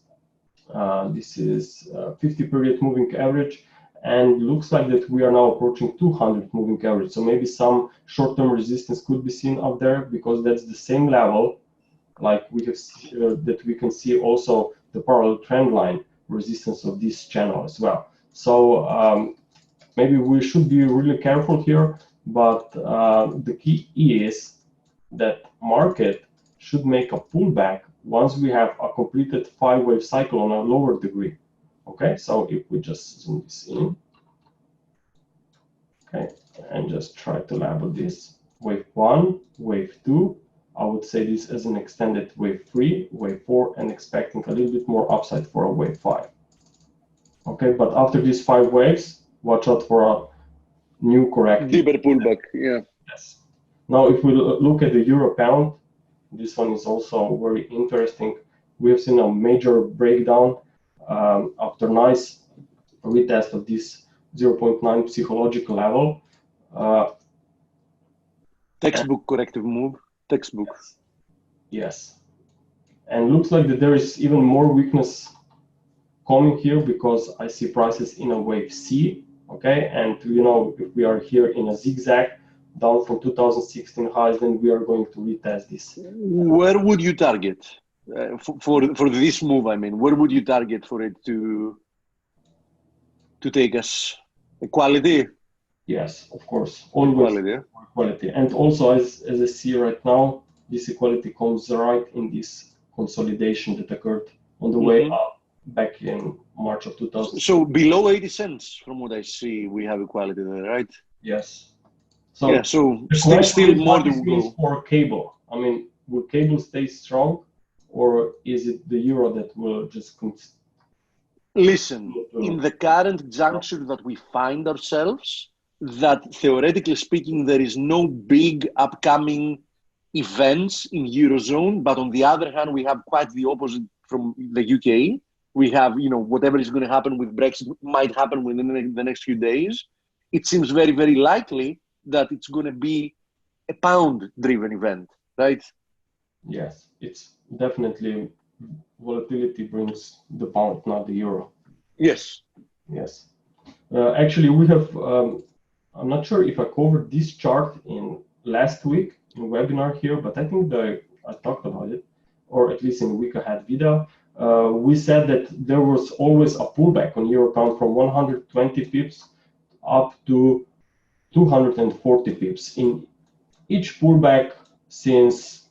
This is 50 period moving average, and looks like that we are now approaching 200 moving average. So maybe some short-term resistance could be seen up there, because that's the same level, like we have that we can see also the parallel trend line resistance of this channel as well. So maybe we should be really careful here, but the key is that market should make a pullback once we have a completed 5-wave cycle on a lower degree. Okay, so if we just zoom this in, okay, and just try to label this wave 1, wave 2, I would say this as an extended wave 3, wave 4, and expecting a little bit more upside for a wave 5. Okay, but after these 5 waves, watch out for a new corrective. Deeper pullback, yeah. Yes. Now, if we look at the euro pound, this one is also very interesting. We have seen a major breakdown after nice retest of this 0.9 psychological level. Textbook corrective move. Textbook. Yes. And looks like that there is even more weakness coming here, because I see prices in a wave C. Okay, and you know, if we are here in a zigzag, down from 2016 highs, then we are going to retest this. Where would you target for this move? I mean, where would you target for it to take us? Equality? Yes, of course, always equality. And also, as I see right now, this equality comes right in this consolidation that occurred on the way up back in March of 2000. So below 80 cents, from what I see, we have equality there, right? Yes. So yeah, so still more to go. For cable, I mean, will cable stay strong, or is it the euro that will just Listen, in the current juncture that we find ourselves, that theoretically speaking, there is no big upcoming events in Eurozone, but on the other hand, we have quite the opposite from the UK. We have, whatever is going to happen with Brexit might happen within the next few days. It seems very, very likely that it's going to be a pound-driven event, right? Yes, it's definitely volatility brings the pound, not the euro. Yes. Yes. Actually, we have, I'm not sure if I covered this chart in last week in webinar here, but I think that I talked about it, or at least in a week ahead video. We said that there was always a pullback on euro pound from 120 pips up to 240 pips in each pullback since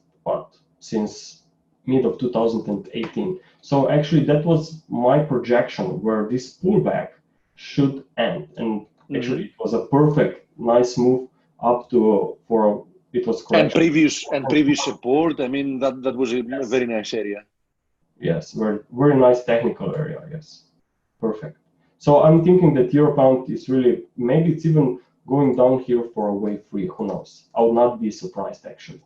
mid of 2018. So actually that was my projection where this pullback should end, and actually it was a perfect nice move up to it was correction. And previous support. I mean that was a very nice area. Yes, very nice technical area. Yes, perfect. So I'm thinking that euro pound is really, maybe it's even going down here for a wave 3. Who knows? I would not be surprised actually.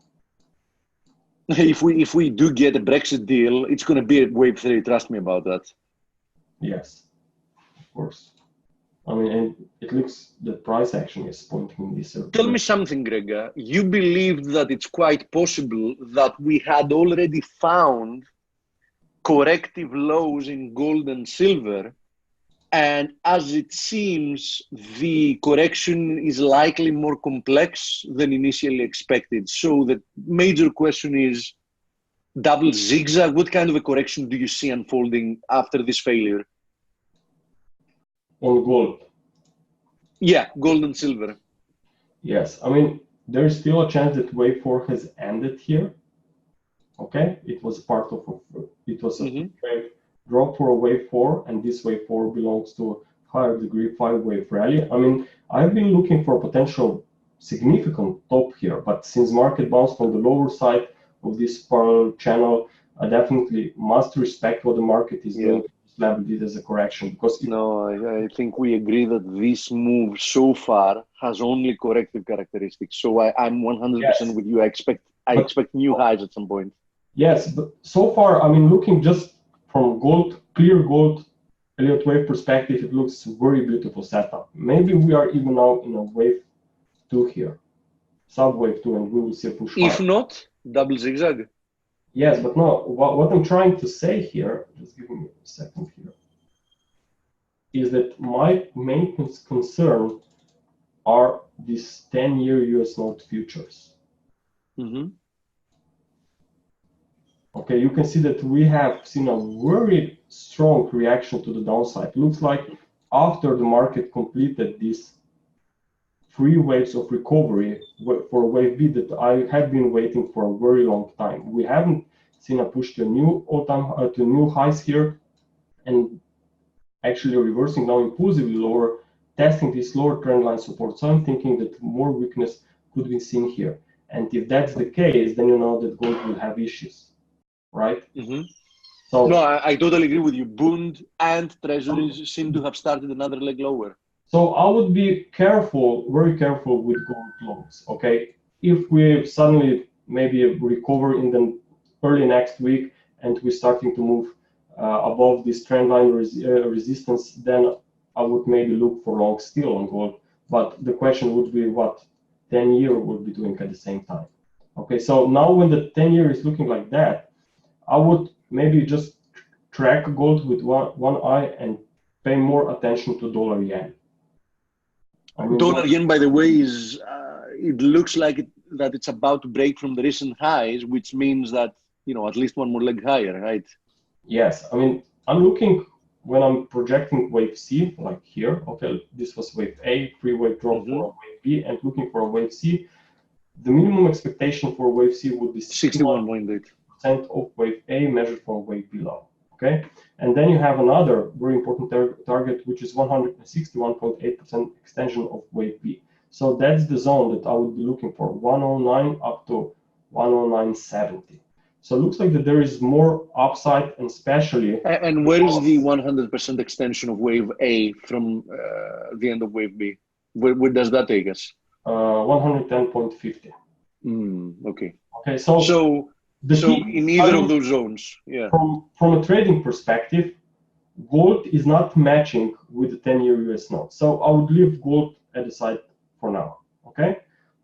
If we do get a Brexit deal, it's going to be a wave 3. Trust me about that. Yes, of course. I mean, and it looks the price action is pointing in this direction. Tell me something, Greg. You believe that it's quite possible that we had already found corrective lows in gold and silver, and as it seems, the correction is likely more complex than initially expected. So the major question is, double zigzag, what kind of a correction do you see unfolding after this failure? On gold. Yeah, gold and silver. Yes, I mean, there's still a chance that wave 4 has ended here. Okay, it was part of it was a wave drop for a wave 4, and this wave 4 belongs to a higher degree 5-wave rally. I mean, I've been looking for a potential significant top here, but since market bounced on the lower side of this parallel channel, I definitely must respect what the market is doing. Level it as a correction, because I think we agree that this move so far has only corrective characteristics. So I'm 100% with you. I expect new highs at some point. Yes, but so far, I mean, looking just from clear gold Elliott wave perspective, it looks very beautiful setup. Maybe we are even now in a wave 2 here, sub wave 2, and we will see a push. If not, double zigzag. Yes, but no, what I'm trying to say here, just give me a second here, is that my main concern are these 10-year US note futures. Okay, you can see that we have seen a very strong reaction to the downside. Looks like after the market completed these 3 waves of recovery for wave B that I have been waiting for a very long time. We haven't seen a push to new to new highs here, and actually reversing now impulsively lower, testing this lower trend line support. So I'm thinking that more weakness could be seen here. And if that's the case, then you know that gold will have issues, right? So no, I totally agree with you. Bund and treasuries seem to have started another leg lower. So I would be careful, very careful with gold loans, okay? If we suddenly maybe recover in the early next week and we're starting to move above this trend line resistance, then I would maybe look for long still on gold. But the question would be what 10-year would be doing at the same time. Okay, so now when the 10-year is looking like that, I would maybe just track gold with one eye and pay more attention to dollar yen. Dollar yen, by the way, it looks like that it's about to break from the recent highs, which means that, you know, at least one more leg higher, right? Yes, I mean, I'm looking when I'm projecting wave C, like here. Okay, this was wave A, three-wave drop for a wave B, and looking for a wave C. The minimum expectation for wave C would be 61.8% of wave A measured from wave below. Okay, and then you have another very important target, which is 161.8% extension of wave B. So that's the zone that I would be looking for, 109 up to 109.70. So it looks like that there is more upside, and especially. And where is the 100% extension of wave A from the end of wave B? Where does that take us? 110.50. Okay. Okay. So in either of those zones, yeah. From a trading perspective, gold is not matching with the 10-year US note. So I would leave gold at the side for now. Okay.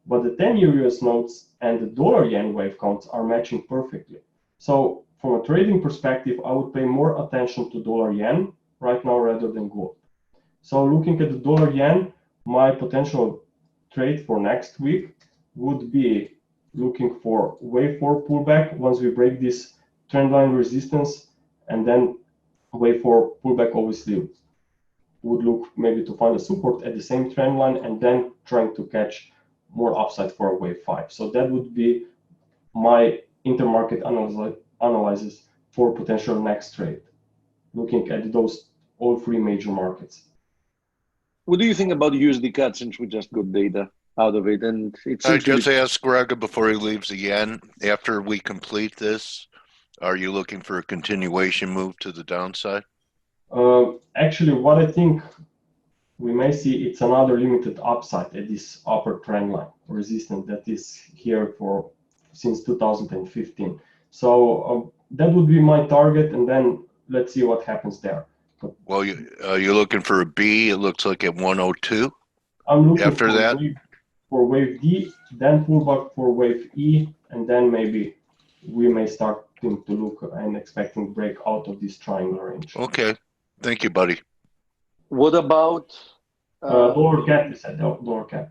But the 10-year US notes and the dollar-yen wave counts are matching perfectly. So from a trading perspective, I would pay more attention to dollar-yen right now rather than gold. So looking at the dollar-yen, my potential trade for next week would be looking for wave 4 pullback once we break this trendline resistance, and then wave 4 pullback obviously would look maybe to find a support at the same trend line, and then trying to catch more upside for a wave 5. So that would be my intermarket analysis for potential next trade, looking at those all three major markets. What do you think about USD CAD, since we just got data out of it? And it I seems just asked Greg before he leaves the yen, after we complete this, are you looking for a continuation move to the downside? Actually, what I think we may see, it's another limited upside at this upper trend line resistance that is here for since 2015. So that would be my target, and then let's see what happens there. Well, you're looking for a B. It looks like at 102. I'm looking after for that for wave D, then pullback for wave E, and then maybe we may start to look and expecting break out of this triangle range. Okay, thank you, buddy. what about dollar CAD? You said dollar CAD.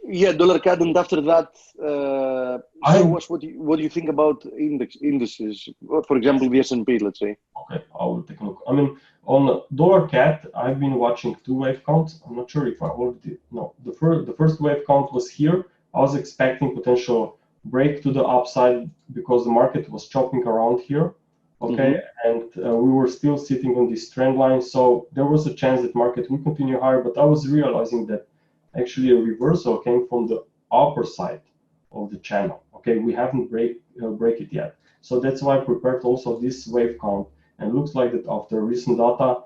Yeah, dollar CAD, and after that, show us what you think about indices. For example, the S&P, let's say. Okay, I will take a look. I mean, on dollar CAD, I've been watching two wave counts. I'm not sure if I already no. The first wave count was here. I was expecting potential break to the upside because the market was chopping around here. Okay, and we were still sitting on this trend line, so there was a chance that market will continue higher. But I was realizing that actually a reversal came from the upper side of the channel. Okay, we haven't break it yet, so that's why I prepared also this wave count, and looks like that after recent data,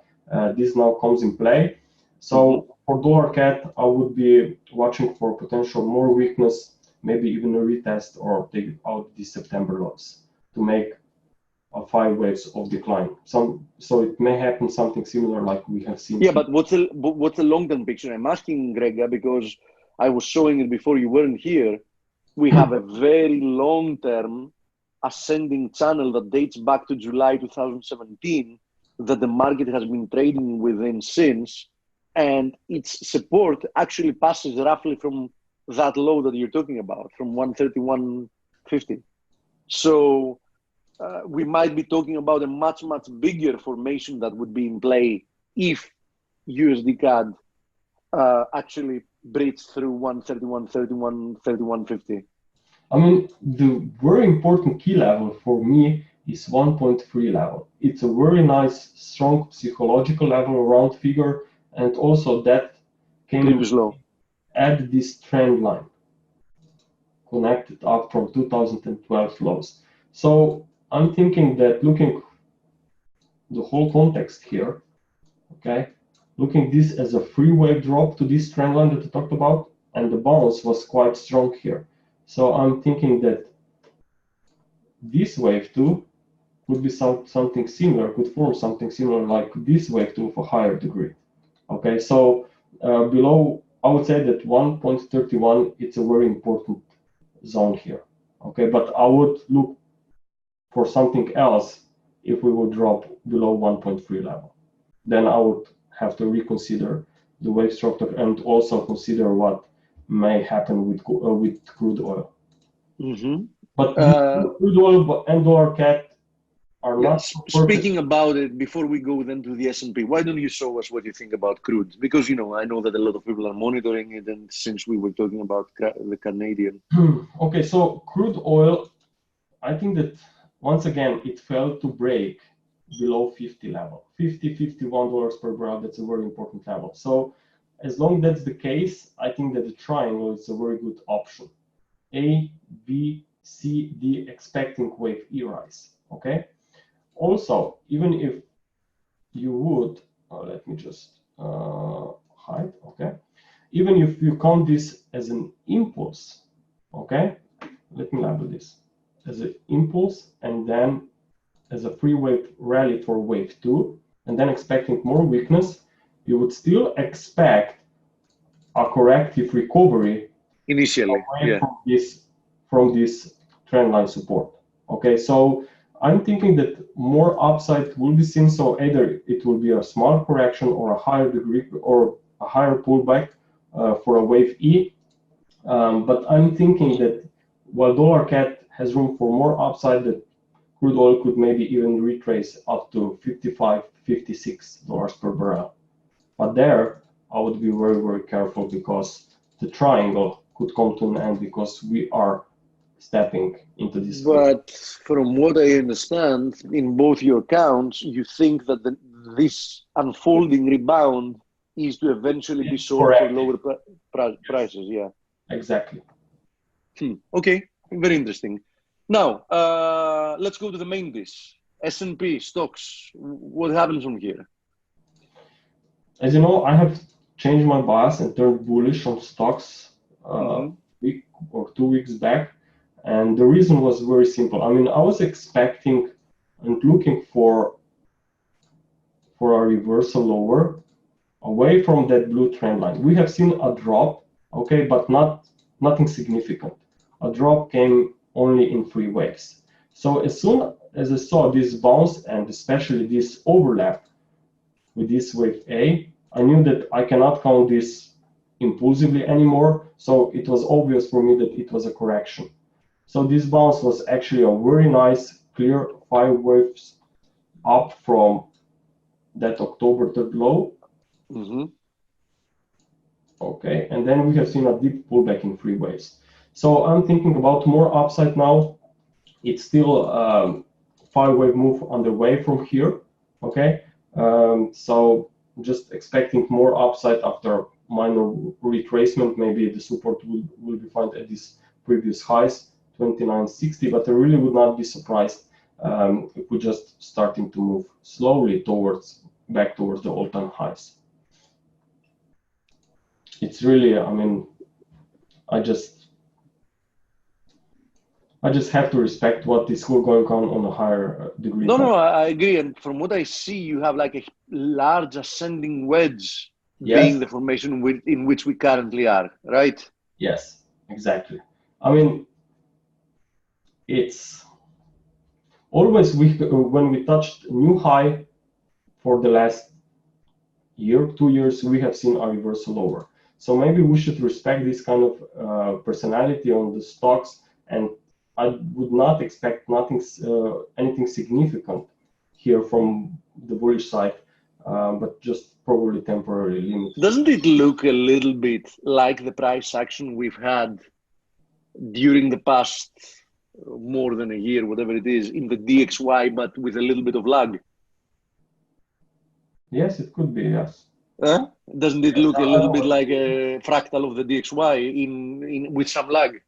this now comes in play. So for dollar CAD, I would be watching for potential more weakness, maybe even a retest or take out these September lows to make 5 waves of decline. So it may happen something similar like we have seen. Yeah, but what's the long-term picture? I'm asking Greg because I was showing it before you weren't here. We have a very long-term ascending channel that dates back to July 2017 that the market has been trading within since, and its support actually passes roughly from that low that you're talking about, from 131.50. So we might be talking about a much, much bigger formation that would be in play if USD CAD actually breached through 131, 31, 31.50. I mean, the very important key level for me is 1.3 level. It's a very nice, strong psychological level, round figure, and also that came at this trend line, connected up from 2012 lows. So I'm thinking that looking the whole context here, okay, looking this as a free wave drop to this trend line that I talked about, and the bounce was quite strong here. So I'm thinking that this wave 2 could be something similar, could form something similar like this wave 2 of a higher degree. Okay, so below, I would say that 1.31, it's a very important zone here. Okay, but I would look for something else if we would drop below 1.3 level. Then I would have to reconsider the wave structure and also consider what may happen with crude oil. Mm-hmm. But crude oil and dollar CAD are not speaking about it, before we go then to the S&P, why don't you show us what you think about crude? Because, you know, I know that a lot of people are monitoring it, and since we were talking about the Canadian. Okay, so crude oil, I think that once again it failed to break below 50 level. 50, $51 per barrel, that's a very important level. So as long as that's the case, I think that the triangle is a very good option. A, B, C, D, expecting wave E rise, okay? Also, even if you would, let me just hide, okay? Even if you count this as an impulse, okay? Let me label this as an impulse and then as a free wave rally for wave 2, and then expecting more weakness, you would still expect a corrective recovery initially, away from this trend line support. Okay, so I'm thinking that more upside will be seen. So either it will be a small correction or a higher degree or a higher pullback for a wave E. But I'm thinking that while dollar CAD has room for more upside, that crude oil could maybe even retrace up to $55, $56 per barrel. But there, I would be very, very careful because the triangle could come to an end because we are stepping into this. But from what I understand, in both your accounts, you think that this unfolding rebound is to eventually be sold for lower prices. Yeah. Exactly. Okay, very interesting. Now, let's go to the main dish. S&P stocks. What happens from here? As you know, I have changed my bias and turned bullish on stocks a week or 2 weeks back. And the reason was very simple. I mean, I was expecting and looking for a reversal lower away from that blue trend line. We have seen a drop, okay, but nothing significant. A drop came only in 3 waves. So as soon as I saw this bounce and especially this overlap with this wave A, I knew that I cannot count this impulsively anymore. So it was obvious for me that it was a correction. So this bounce was actually a very nice, clear 5 waves up from that October 3rd low. Okay, and then we have seen a deep pullback in 3 waves. So I'm thinking about more upside now. It's still 5-wave move underway from here. Okay, so just expecting more upside after minor retracement. Maybe the support will be found at these previous highs, 29.60. But I really would not be surprised if we're just starting to move slowly back towards the all-time highs. It's really, I mean, I just have to respect what is going on a higher degree. No, I agree. And from what I see, you have like a large ascending wedge being the formation in which we currently are, right? Yes, exactly. I mean, it's always when we touched new high for the last year, 2 years, we have seen a reversal lower. So maybe we should respect this kind of personality on the stocks, and I would not expect anything significant here from the bullish side, but just probably temporarily limited. Doesn't it look a little bit like the price action we've had during the past more than a year, whatever it is, in the DXY, but with a little bit of lag? Yes, it could be, yes. Doesn't it look a little bit like a fractal of the DXY with some lag?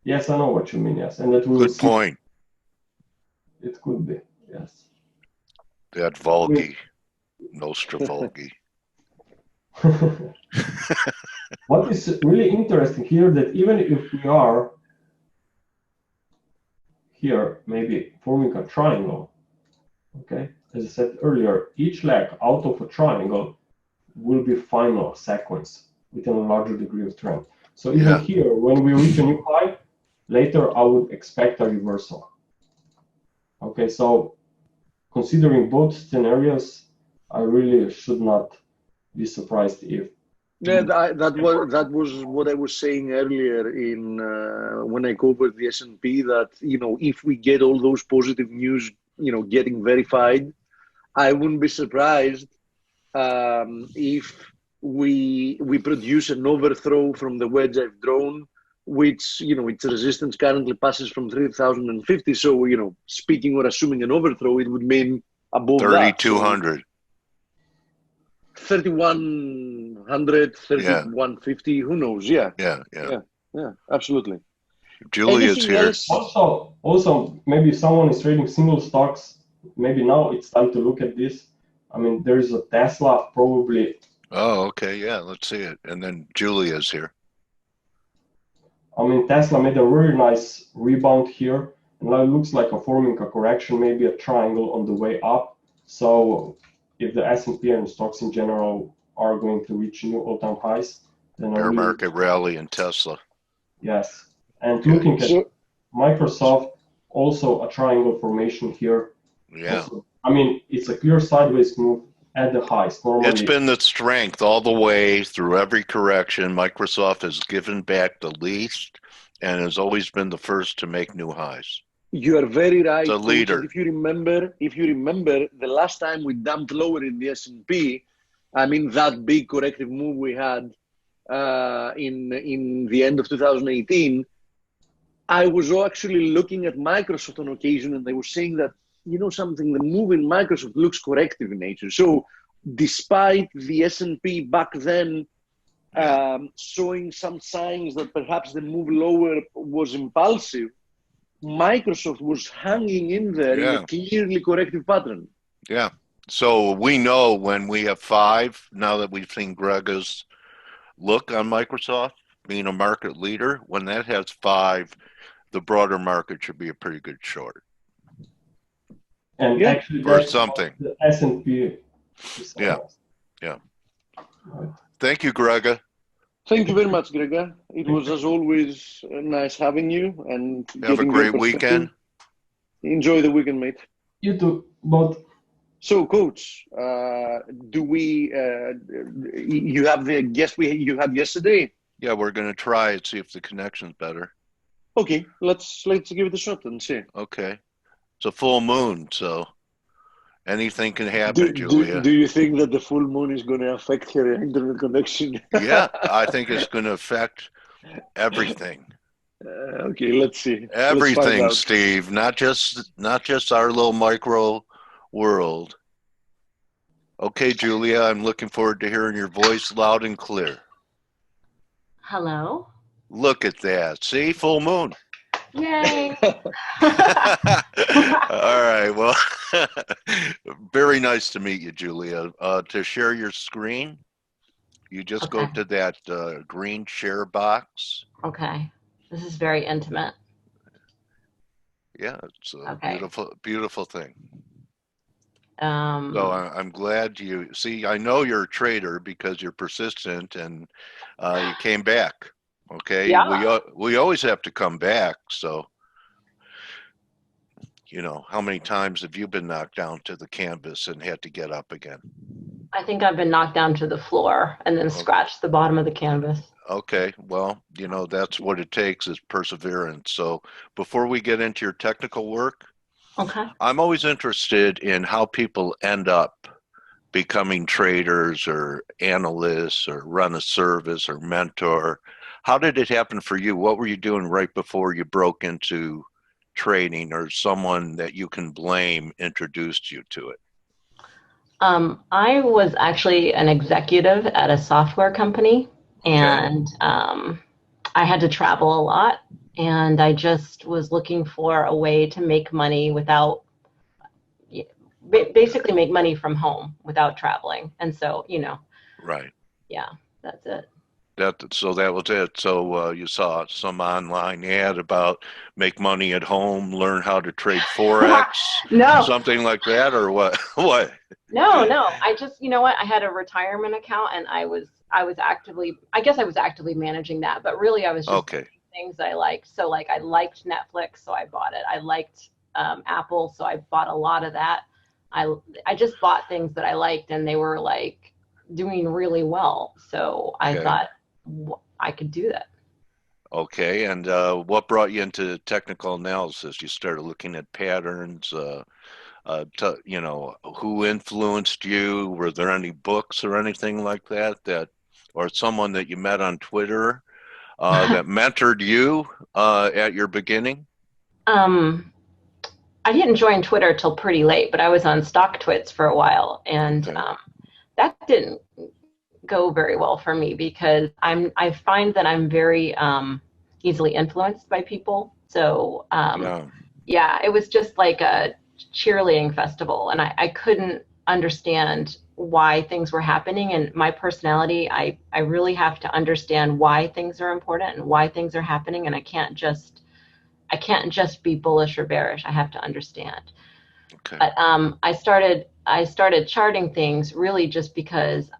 Yes, I know what you mean, yes. And that we Good point. It could be, yes. That Volgi, Nostra Volgi. What is really interesting here, that even if we are here maybe forming a triangle, okay, as I said earlier, each leg out of a triangle will be final sequence within a larger degree of trend. So even here, when we reach a new high, later I would expect a reversal. Okay, so considering both scenarios, I really should not be surprised if Yeah, that was what I was saying earlier in when I covered the S&P, that if we get all those positive news getting verified, I wouldn't be surprised if we produce an overthrow from the wedge I've drawn, which its resistance currently passes from 3,050. So speaking or assuming an overthrow, it would mean above that. 3,200. 3,100, 3,150, who knows? Yeah, absolutely. Julia's Anything here. else? Also, maybe someone is trading single stocks. Maybe now it's time to look at this. I mean, there's a Tesla probably. Oh, okay, yeah, let's see it. And then Julia's here. I mean, Tesla made a very nice rebound here, and now it looks like forming a correction, maybe a triangle on the way up. So if the S&P and stocks in general are going to reach new all-time highs, then Bear market rally in Tesla. Yes, and looking at Microsoft, also a triangle formation here. Yeah. Also, I mean, it's a clear sideways move at the highs. Normally, It's been the strength all the way through every correction. Microsoft has given back the least and has always been the first to make new highs. You are very right. The leader. If you remember, the last time we dumped lower in the S&P, I mean that big corrective move we had in the end of 2018, I was actually looking at Microsoft on occasion, and they were saying that something, the move in Microsoft looks corrective in nature. So despite the S&P back then showing some signs that perhaps the move lower was impulsive, Microsoft was hanging in there in a clearly corrective pattern. Yeah. So we know when we have 5, now that we've seen Greg's look on Microsoft being a market leader, when that has 5, the broader market should be a pretty good short. And actually, or something. The S&P. Yeah. Thank you, Grega. Thank you very much, Grega. It was, as always, nice having you. And have a great weekend. Enjoy the weekend, mate. You too. But so, Coach, do we? You have the guest you had yesterday. Yeah, we're going to try it, see if the connection's better. Okay, let's give it a shot and see. Okay, it's a full moon, so anything can happen, Julia. Do you think that the full moon is going to affect your internet connection? Yeah, I think it's going to affect everything. Okay, let's see. Everything, Steve. Not just our little micro world. Okay, Julia, I'm looking forward to hearing your voice loud and clear. Hello. Look at that. See, full moon. Yay. All right. Well, very nice to meet you, Julia. To share your screen, you just go to that green share box. Okay. This is very intimate. Yeah, it's a beautiful thing. So I'm glad you see. I know you're a trader because you're persistent and you came back. Okay, yeah. We always have to come back. So, how many times have you been knocked down to the canvas and had to get up again? I think I've been knocked down to the floor and then scratched the bottom of the canvas. Okay, well, that's what it takes is perseverance. So before we get into your technical work, I'm always interested in how people end up becoming traders or analysts or run a service or mentor. How did it happen for you? What were you doing right before you broke into trading, or someone that you can blame introduced you to it? I was actually an executive at a software company, and I had to travel a lot, and I just was looking for a way to make money without, basically make money from home without traveling. And so, Right. Yeah, that's it. So that was it. So you saw some online ad about make money at home, learn how to trade Forex, something like that, or what? What? No. I just, I had a retirement account, and I was actively managing that, but really I was just doing things I liked. So like I liked Netflix, so I bought it. I liked Apple, so I bought a lot of that. I just bought things that I liked, and they were like doing really well. So I Okay. thought I could do that. Okay, and what brought you into technical analysis? You started looking at patterns. You know, who influenced you? Were there any books or anything like that, or someone that you met on Twitter that mentored you at your beginning? I didn't join Twitter till pretty late, but I was on StockTwits for a while, and Okay. that didn't go very well for me because I find that I'm very easily influenced by people. So Yeah. yeah, it was just like a cheerleading festival, and I couldn't understand why things were happening. And my personality, I really have to understand why things are important and why things are happening, and I can't just be bullish or bearish. I have to understand. Okay. But I started charting things really just because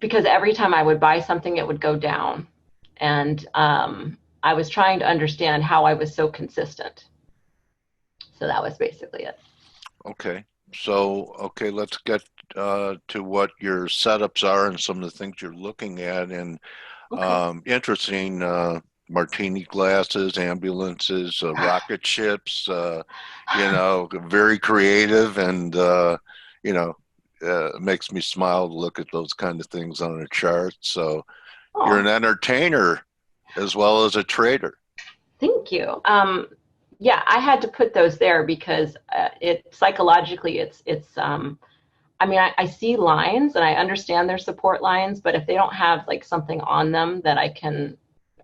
every time I would buy something, it would go down, and I was trying to understand how I was so consistent. So that was basically it. Okay. So, okay, let's get to what your setups are and some of the things you're looking at. And Okay. interesting, martini glasses, ambulances, rocket ships, you know, very creative, and, you know, makes me smile to look at those kind of things on a chart. So you're an Oh, entertainer as well as a trader. thank you. Yeah, I had to put those there because it psychologically, it's. I mean, I see lines and I understand their support lines, but if they don't have like something on them that I can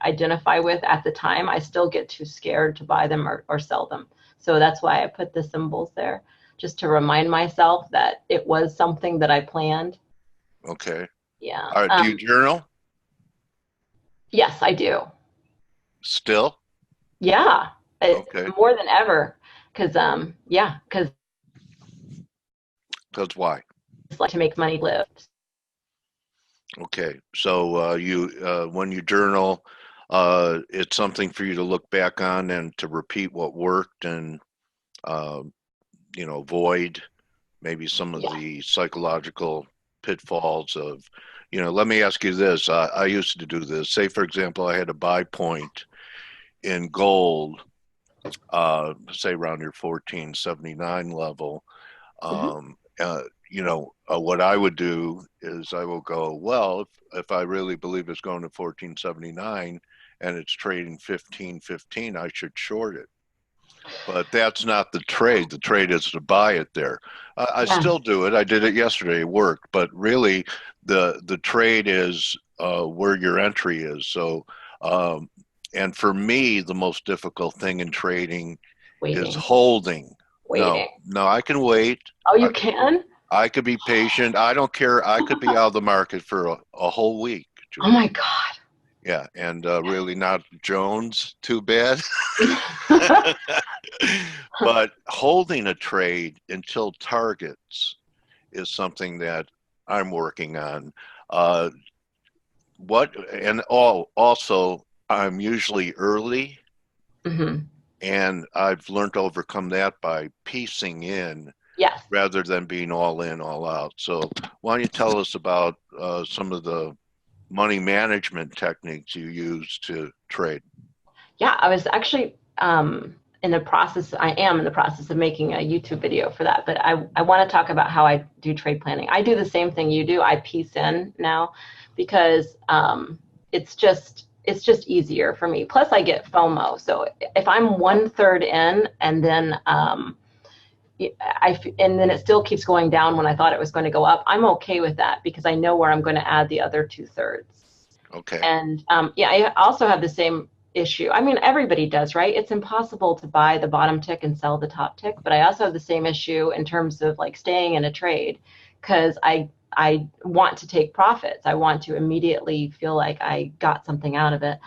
identify with at the time, I still get too scared to buy them or sell them. So that's why I put the symbols there, just to remind myself that it was something that I planned. Okay. Yeah. All right. Do you journal Yes, I do. still? Yeah, it's Okay. more than ever. Because yeah, because Because why? it's like to make money live. Okay, so when you journal, it's something for you to look back on and to repeat what worked, and uh, you know, avoid maybe some of Yeah. the psychological pitfalls of, you know. Let me ask you this: I used to do this. Say, for example, I had a buy point in gold, say around your 1479 level. Hmm. Um, you know, what I would do is I will go, well, if I really believe it's going to 1479 and it's trading 1515, I should short it. But that's not the trade. The trade is to buy it there. I still Yes. do it. I did it yesterday. It worked. But really, the trade is where your entry is. So, and for me, the most difficult thing in trading is Waiting, holding. No, waiting. no, I can wait. Oh, I you can? I could be patient. I don't care. I could be out of the market for a whole week, Oh Julie. my God. Yeah, and really not Jones, too bad. But holding a trade until targets is something that I'm working on. Uh, also, I'm usually early, Hmm. and I've learned to overcome that by piecing in Yes. rather than being all in, all out. So why don't you tell us about some of the money management techniques you use to trade? Yeah, I was actually in the process, I am in the process of making a YouTube video for that, but I want to talk about how I do trade planning. I do the same thing you do. I piece in now because it's just easier for me. Plus I get FOMO. So if I'm 1/3 in and then and then it still keeps going down when I thought it was going to go up, I'm okay with that because I know where I'm going to add the other 2/3. Okay. And yeah, I also have the same issue. I mean, everybody does, right? It's impossible to buy the bottom tick and sell the top tick, but I also have the same issue in terms of like staying in a trade because I want to take profits. I want to immediately feel like I got something out of it.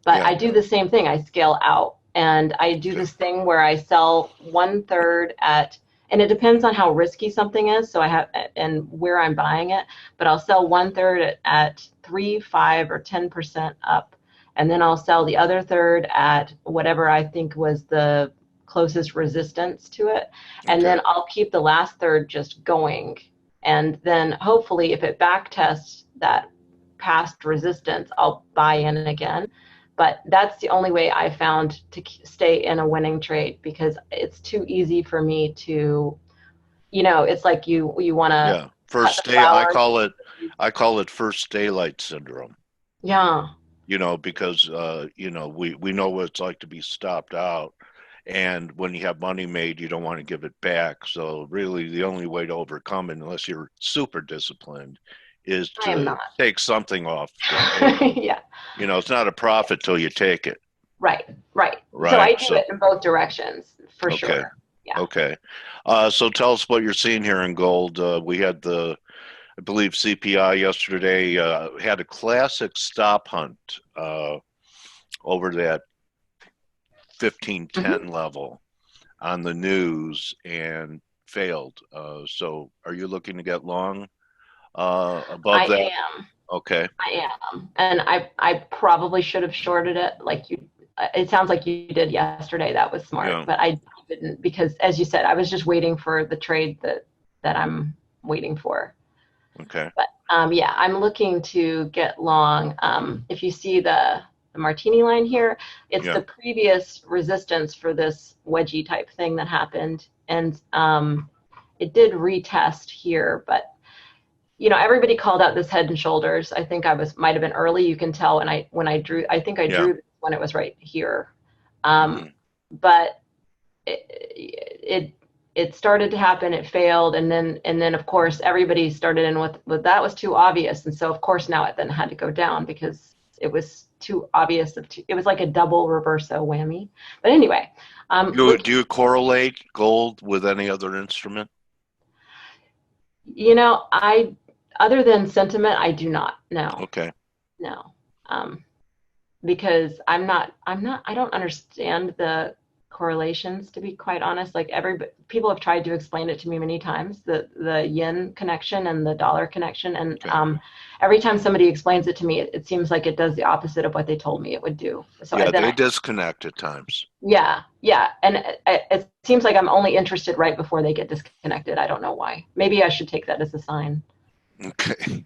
But Yeah. I do the same thing. I scale out and I do Okay. this thing where I sell 1/3 at, and it depends on how risky something is. So I have, and where I'm buying it, but I'll sell 1/3 at 3, 5, or 10% up. And then I'll sell the other third at whatever I think was the closest resistance to it. And Okay. then I'll keep the last third just going And then hopefully if it back tests that past resistance, I'll buy in again. But that's the only way I found to stay in a winning trade, because it's too easy for me to, it's like you want to. Yeah, first day. I call it first daylight syndrome. Yeah. Because we know what it's like to be stopped out, and when you have money made, you don't want to give it back. So really, the only way to overcome it, unless you're super disciplined, is to take something off. Yeah. It's not a profit till you take it. Right. So I do it in both directions for sure. Yeah. Okay. So tell us what you're seeing here in gold. We had I believe CPI yesterday had a classic stop hunt over that 1510 level on the news and failed. So are you looking to get long above that? I am. Okay. I am. And I probably should have shorted it like you. It sounds like you did yesterday. That was smart. But I didn't, because as you said, I was just waiting for the trade that I'm waiting for. Okay. But yeah, I'm looking to get long. If you see the martini line here, it's the previous resistance for this wedgie type thing that happened. And it did retest here, but everybody called out this head and shoulders. I think might have been early. You can tell when I drew, I think I drew this when it was right here. But it started to happen, it failed, and then of course everybody started in with that was too obvious, and so of course now it then had to go down because it was too obvious. It was like a double reverso whammy. But anyway, do you correlate gold with any other instrument? Other than sentiment, I do not. No. Okay. No. Because I don't understand the correlations, to be quite honest. Like people have tried to explain it to me many times, the yen connection and the dollar connection, and every time somebody explains it to me, it seems like it does the opposite of what they told me it would do. So they disconnect at times. Yeah, and it seems like I'm only interested right before they get disconnected. I don't know why. Maybe I should take that as a sign. Okay.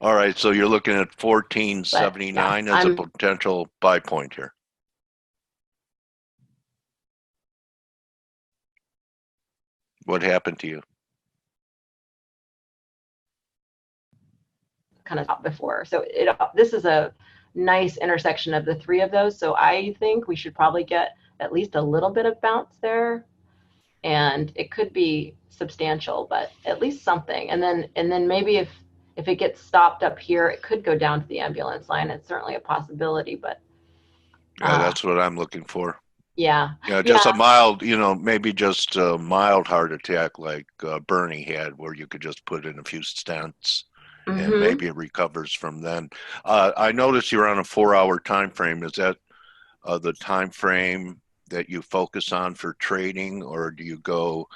All right, so you're looking at 1479 as a potential buy point here. What happened to you? Kind of before. So this is a nice intersection of the three of those. So I think we should probably get at least a little bit of bounce there. And it could be substantial, but at least something. And then maybe if it gets stopped up here, it could go down to the ambulance line. It's certainly a possibility, but that's what I'm looking for. Yeah. Just a mild, maybe just a mild heart attack like Bernie had, where you could just put in a few stents and maybe it recovers from then. I noticed you're on a 4-hour time frame. Is that the time frame that you focus on for trading, or do you go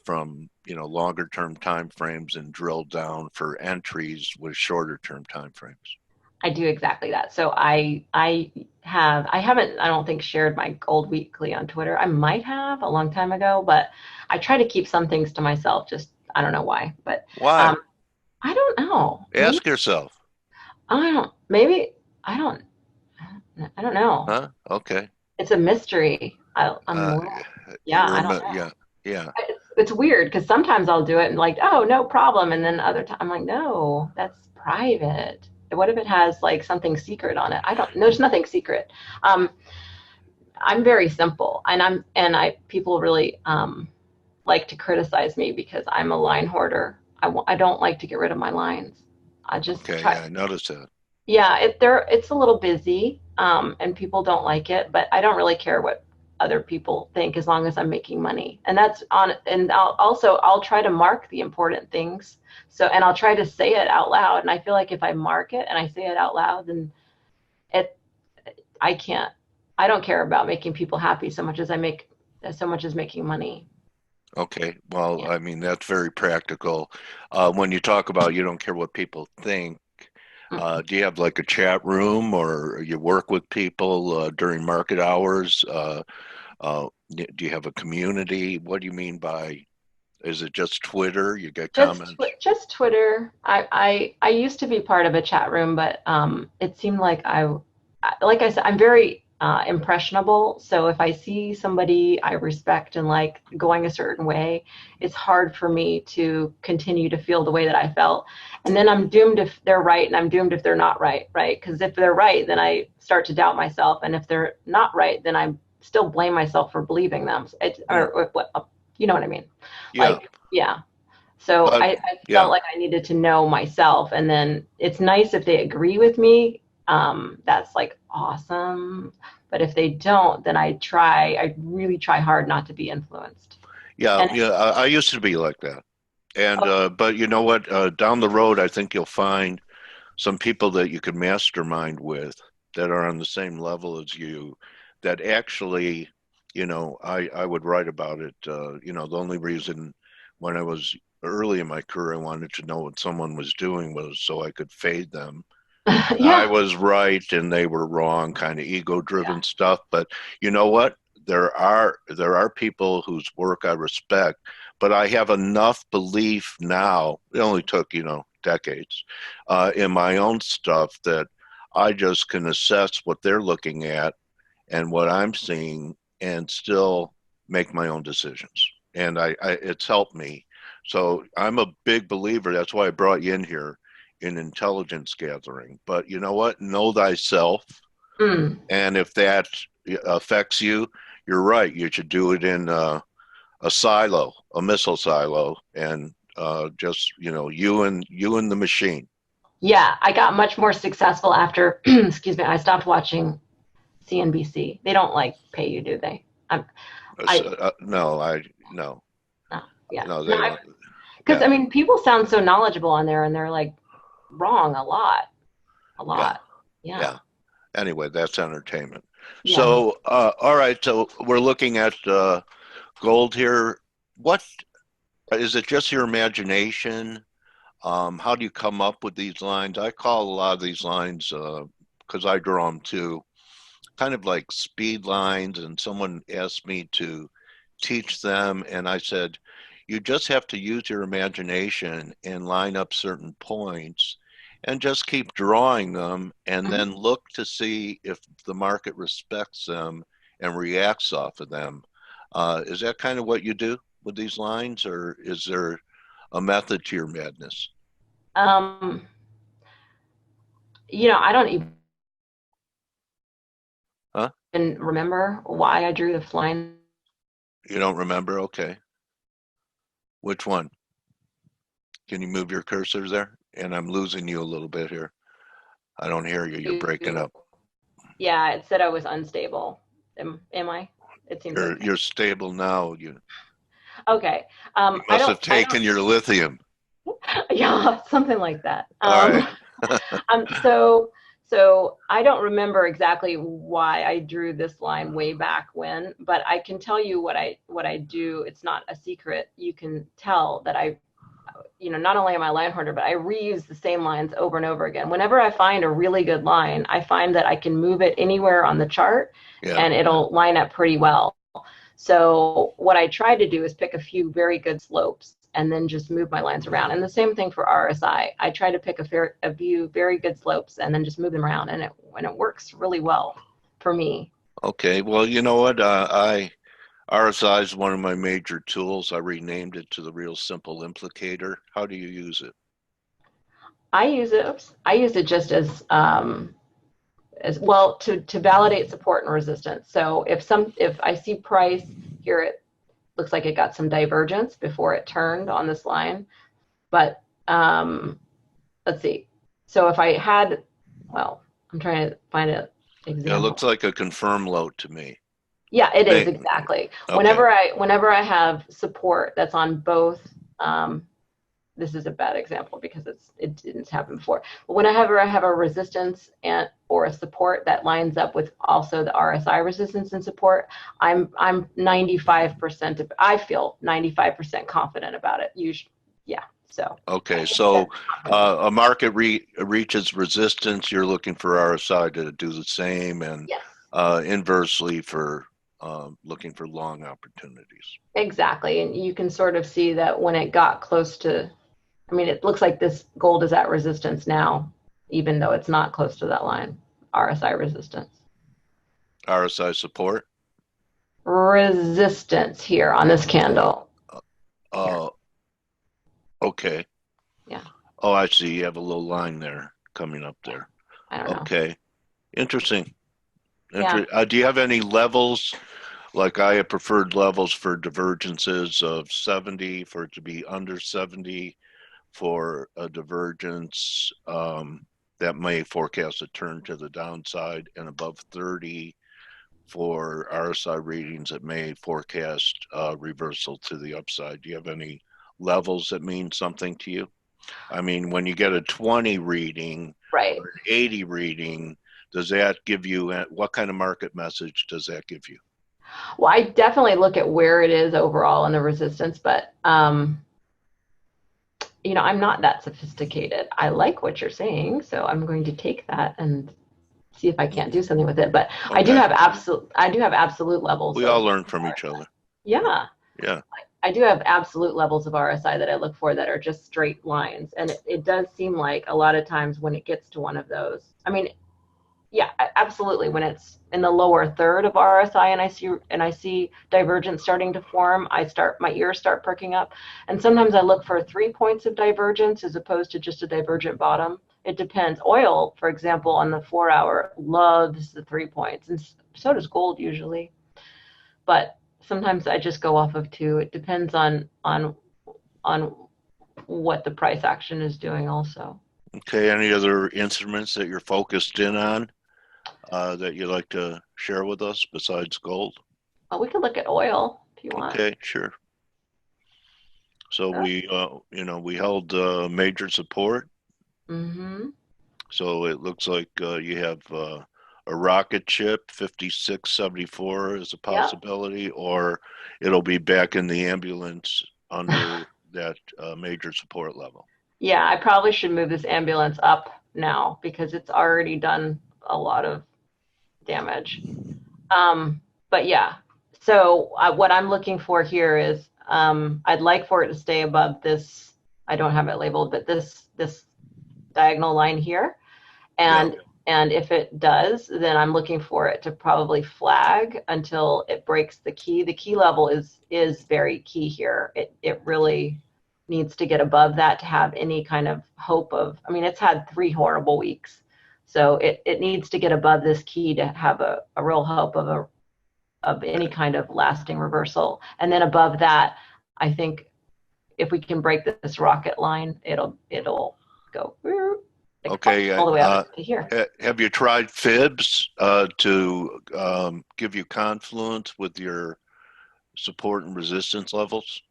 from longer term time frames and drill down for entries with shorter term time frames? I do exactly that. So I haven't, I don't think, shared my gold weekly on Twitter. I might have a long time ago, but I try to keep some things to myself. Just, I don't know why, but why? I don't know. Ask yourself. I don't know. Huh? Okay. It's a mystery. I don't know. Yeah. It's weird because sometimes I'll do it and like, oh, no problem. And then other times I'm like, no, that's private. What if it has like something secret on it? There's nothing secret. I'm very simple, and people really like to criticize me because I'm a line hoarder. I don't like to get rid of my lines. I just I noticed that. Yeah, it's a little busy, and people don't like it, but I don't really care what other people think as long as I'm making money. And that's on. And I'll try to mark the important things. So, and I'll try to say it out loud. And I feel like if I mark it and I say it out loud, then I don't care about making people happy so much as making money. Okay. Well, yeah. I mean, that's very practical. When you talk about you don't care what people think, do you have like a chat room, or you work with people during market hours? Do you have a community? What do you mean by Is it just Twitter? You get Just comments? just Twitter. I used to be part of a chat room, but it seemed like like I said, I'm very impressionable. So if I see somebody I respect and like going a certain way, it's hard for me to continue to feel the way that I felt. And then I'm doomed if they're right, and I'm doomed if they're not right, right? Because if they're right, then I start to doubt myself, and if they're not right, then I still blame myself for believing them. Or what, you know what I mean? Yeah. Like, yeah. So I felt like I needed to know myself, and then it's nice if they agree with me. That's like awesome. But if they don't, then I really try hard not to be influenced. Yeah, And yeah. I used to be like that. And but you know what? Down the road, I think you'll find some people that you can mastermind with that are on the same level as you, that actually, you know, I would write about it. You know, the only reason when I was early in my career I wanted to know what someone was doing was so I could fade them. And I yeah, was right and they were wrong, kind of ego-driven stuff. But you know what? There are people whose work I respect, but I have enough belief now. It only took, you know, decades in my own stuff that I just can assess what they're looking at and what I'm seeing and still make my own decisions. And it's helped me. So I'm a big believer. That's why I brought you in here in intelligence gathering. But you know what? Know thyself. mm, And if that affects you, you're right. You should do it in a silo, a missile silo, and just, you know, you and the machine. yeah. I got much more successful after, excuse me, I stopped watching CNBC. They don't like pay you, do they? No, No, yeah. no, they don't. Because Yeah, I mean, people sound so knowledgeable on there, and they're like wrong a lot. yeah, Yeah. yeah. Anyway, that's entertainment. Yeah. So, all right. So we're looking at gold here. What is it? Just your imagination? How do you come up with these lines? I call a lot of these lines because I draw them too, kind of like speed lines. And someone asked me to teach them, and I said, you just have to use your imagination and line up certain points and just keep drawing them and Mhm. then look to see if the market respects them and reacts off of them. Is that kind of what you do with these lines, or is there a method to your madness? Um, I don't Huh? even remember why I drew the line. You don't remember? Okay. Which one? Can you move your cursor there? And I'm losing you a little bit here. I don't hear you. You're breaking up. Yeah, it said I was unstable. Am I? It seems like You're stable now. You okay. must have taken your lithium. Yeah, something like that. All right. So I don't remember exactly why I drew this line way back when, but I can tell you what I do. It's not a secret. You can tell that not only am I a line hoarder, but I reuse the same lines over and over again. Whenever I find a really good line, I find that I can move it anywhere on the chart and it'll line up pretty well. So what I try to do is pick a few very good slopes and then just move my lines around. And the same thing for RSI. I try to pick a few very good slopes and then just move them around, and it works really well for me. Okay. Well, you know what? RSI is one of my major tools. I renamed it to the Real Simple Implicator. How do you use it? I use it just as well to validate support and resistance. So if I see price here, it looks like it got some divergence before it turned on this line. But let's see. So if I had, I'm trying to find an example. Yeah, it looks like a confirm low to me. Yeah, it is exactly. Okay. Whenever I have support that's on both, this is a bad example because it didn't happen before. But whenever I have a resistance or a support that lines up with also the RSI resistance and support, I'm 95%. I feel 95% confident about it. Usually, yeah. So. Okay, so a market reaches resistance. You're looking for RSI to do the same, and yes. Inversely for looking for long opportunities. Exactly. And you can sort of see that when it got close to, I mean, it looks like this gold is at resistance now, even though it's not close to that line, RSI resistance. RSI support? Resistance here on this candle. Okay. Yeah. Oh, I see. You have a little line there coming up there. I don't know. Okay. Interesting. Yeah. Do you have any levels? Like I have preferred levels for divergences of 70, for it to be under 70, for a divergence that may forecast a turn to the downside, and above 30 for RSI readings that may forecast reversal to the upside. Do you have any levels that mean something to you? I mean, when you get a 20 reading, Right. or an 80 reading, does that give you, what kind of market message does that give you? Well, I definitely look at where it is overall in the resistance, but you know, I'm not that sophisticated. I like what you're saying, so I'm going to take that and see if I can't do something with it. But Okay. I do have absolute levels. We all learn from each other. Yeah. Yeah. I do have absolute levels of RSI that I look for that are just straight lines. And it does seem like a lot of times when it gets to one of those, I mean, yeah, absolutely. When it's in the lower third of RSI and I see divergence starting to form, my ears start perking up. And sometimes I look for 3 points of divergence as opposed to just a divergent bottom. It depends. Oil, for example, on the 4 hour loves the 3 points, and so does gold usually. But sometimes I just go off of 2. It depends on what the price action is doing also. Okay. Any other instruments that you're focused in on that you'd like to share with us besides gold? Well, we could look at oil if you want. Okay, sure. So we held major support. Mm-hmm. So it looks like you have a rocket ship, 5674 is a possibility, or it'll be back in the ambulance under that major support level. Yeah, I probably should move this ambulance up now because it's already done a lot of damage. But yeah, so what I'm looking for here is I'd like for it to stay above this. I don't have it labeled, but this diagonal line here, and if it does, then I'm looking for it to probably flag until it breaks the key. The key level is very key here. It really needs to get above that to have any kind of hope of. I mean, it's had 3 horrible weeks. So it needs to get above this key to have a real hope of any kind of lasting reversal. And then above that, I think if we can break this rocket line, it'll go all the way up to here. Have you tried fibs to give you confluence with your support and resistance levels?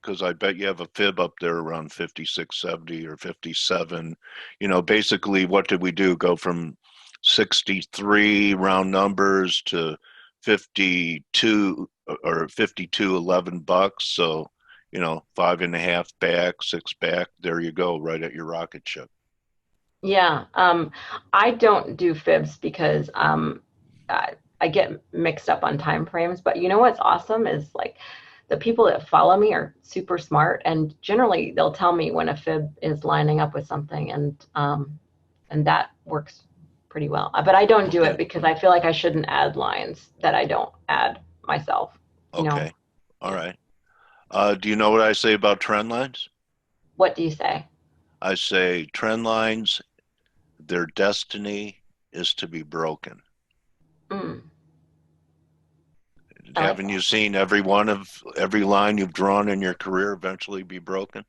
Because I bet you have a fib up there around 5670 or 57. You know, basically, what did we do? Go from 63 round numbers to 52 or 52.11 bucks. So, you know, 5.5 back, 6 back. There you go, right at your rocket ship. Yeah, I don't do fibs because I get mixed up on time frames. But you know what's awesome is like, the people that follow me are super smart, and generally they'll tell me when a fib is lining up with something, and that works pretty well. But I don't do it because I feel like I shouldn't add lines that I don't add myself. Okay, all right. Do you know what I say about trend lines? What do you say? I say trend lines, their destiny is to be broken. Mm. Haven't you seen every line you've drawn in your career eventually be broken?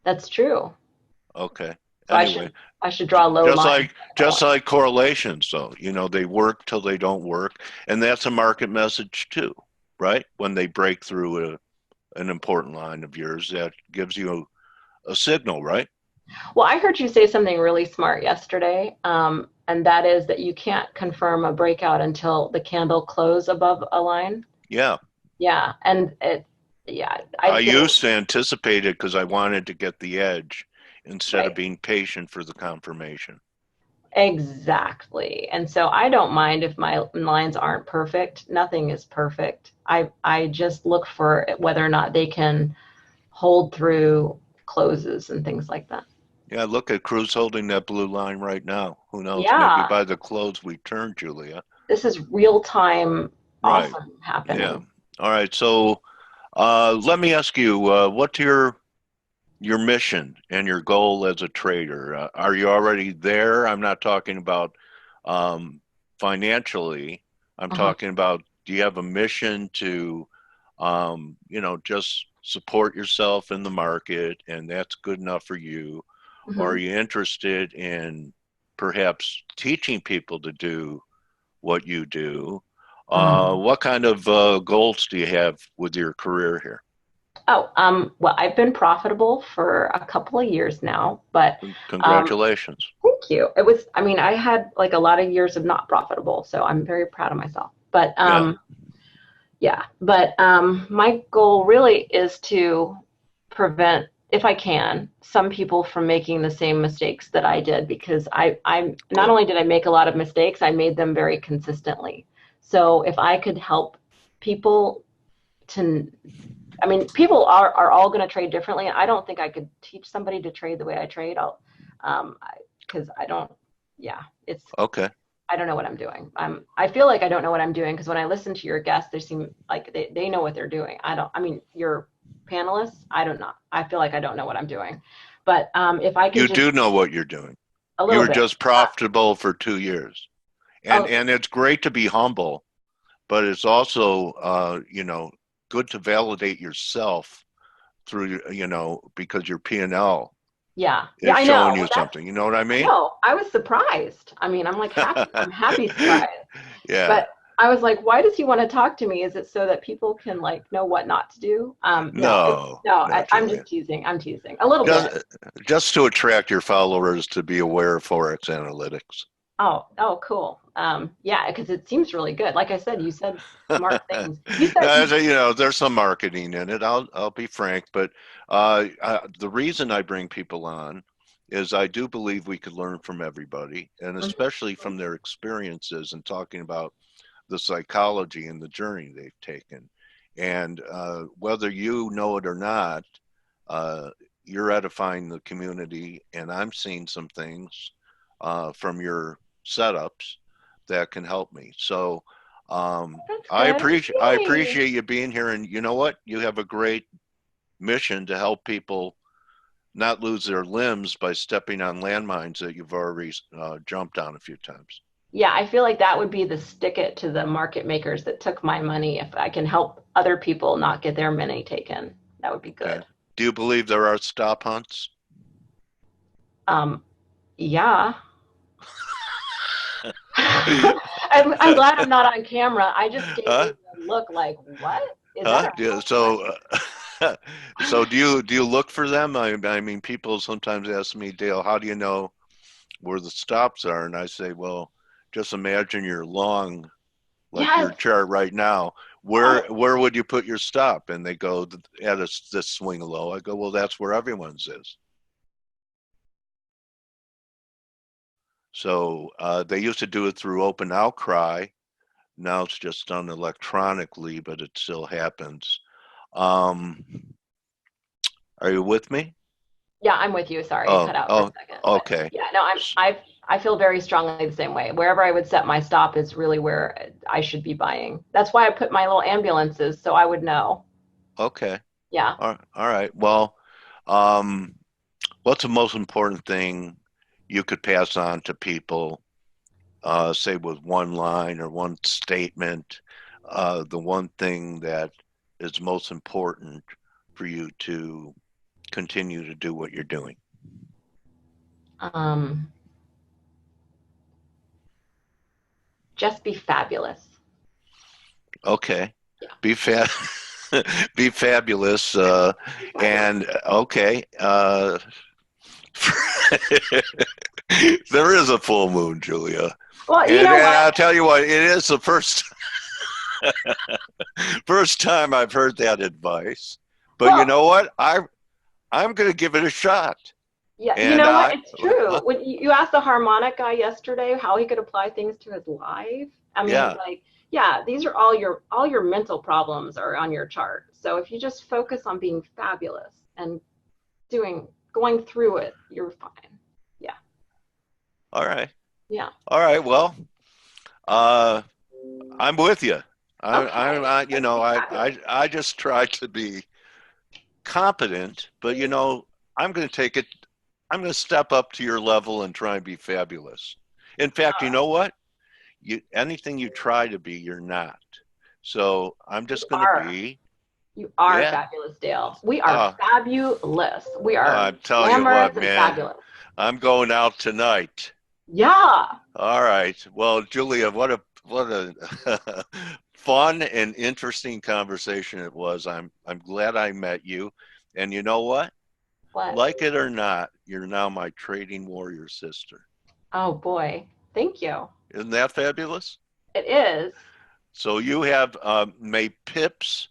That's true. Okay. So anyway, I should draw low lines. Just like correlations, though, you know, they work till they don't work, and that's a market message too, right? When they break through an important line of yours, that gives you a signal, right? Well, I heard you say something really smart yesterday, and that is that you can't confirm a breakout until the candle close above a line. Yeah. Yeah, and I used to anticipate it because I wanted to get the edge instead of being patient for the confirmation. Exactly. And so I don't mind if my lines aren't perfect. Nothing is perfect. I just look for whether or not they can hold through closes and things like that. Yeah, look at Cruz holding that blue line right now. Who knows? Maybe Yeah, by the close we turn, Julia. this is real time Right. awesome happening. Yeah. All right. So let me ask you, what's your mission and your goal as a trader? Are you already there? I'm not talking about financially. I'm talking about, do you have a mission to, you know, just support yourself in the market and that's good enough for you? Or are you interested in perhaps teaching people to do what you do? What kind of goals do you have with your career here? Oh, well, I've been profitable for a couple of years now, but Congratulations. thank you. It was, I mean, I had like a lot of years of not profitable, so I'm very proud of myself. But my goal really is to prevent, if I can, some people from making the same mistakes that I did, because I not only did I make a lot of mistakes, I made them very consistently. So if I could help people to, I mean, people are all going to trade differently. And I don't think I could teach somebody to trade the way I trade. Because I don't, it's okay. I don't know what I'm doing. I feel like I don't know what I'm doing because when I listen to your guests, they seem like they know what they're doing. I mean, your panelists, I don't know. I feel like I don't know what I'm doing. But if I could You just do know what you're doing. a You little were bit. just profitable for 2 years. And it's great to be humble, but it's also, you know, good to validate yourself through, you know, because your P&L Yeah, is I showing know. you something. You know what I mean? No, I was surprised. I mean, I'm like happy. I'm happy surprised. Yeah. But I was like, why does he want to talk to me? Is it so that people can like know what not to do? No, I'm just teasing. I'm teasing a little bit. Just to attract your followers to be aware of Forex analytics. Oh, cool. Yeah, because it seems really good. Like I said, you said smart things. You No, said, you know, there's some marketing in it. I'll be frank, but the reason I bring people on is I do believe we could learn from everybody, and especially from their experiences and talking about the psychology and the journey they've taken. And whether you know it or not, you're edifying the community, and I'm seeing some things from your setups that can help me. So I appreciate you being here, and you know what? You have a great mission to help people not lose their limbs by stepping on landmines that you've already jumped on a few times. yeah, I feel like that would be the stick it to the market makers that took my money. If I can help other people not get their money taken, that would be good. Okay. Do you believe there are stop hunts? Yeah. I'm glad I'm not on camera. I just gave you a look like, what? Is that so do you look for them? I mean, people sometimes ask me, Dale, how do you know where the stops are? And I say, well, just imagine you're long, like your chart right now. Where would you put your stop? And they go at this swing low. I go, well, that's where everyone's is. So they used to do it through open outcry. Now it's just done electronically, but it still happens. Are you with me? Yeah, I'm with you. Sorry, I cut out for a second. Okay. Yeah, no, I feel very strongly the same way. Wherever I would set my stop is really where I should be buying. That's why I put my little ambulances so I would know. Okay. Yeah. All right. Well, what's the most important thing you could pass on to people, say with one line or one statement, the one thing that is most important for you to continue to do what you're doing? Just be fabulous. Okay. Yeah. Be fabulous. And okay. There is a full moon, Julia. Well, you know and what? I'll tell you what, it is the first time I've heard that advice. But you know what? I'm going to give it a shot. Yeah, you And know what? It's true. When you asked the harmonic guy yesterday how he could apply things to his life, I mean, yeah, like, yeah, these are all your mental problems are on your chart. So if you just focus on being fabulous and going through it, you're fine. Yeah. all right. Yeah. All right. Well, I'm with you. Okay. You know, Fabulous. I just try to be competent, but you know, I'm going to take it. I'm going to step up to your level and try and be fabulous. In fact, you know what? Anything you try to be, you're not. So I'm just going to Are. be. You are Yeah. fabulous, Dale. We are fabulous. We are I'm telling you glamorous what, and man. fabulous. I'm going out tonight. Yeah. All right. Well, Julia, what a fun and interesting conversation it was. I'm glad I met you. And you know what? What? Like it or not, you're now my trading warrior sister. Oh boy. Thank you. Isn't that fabulous? It is. So you have made pips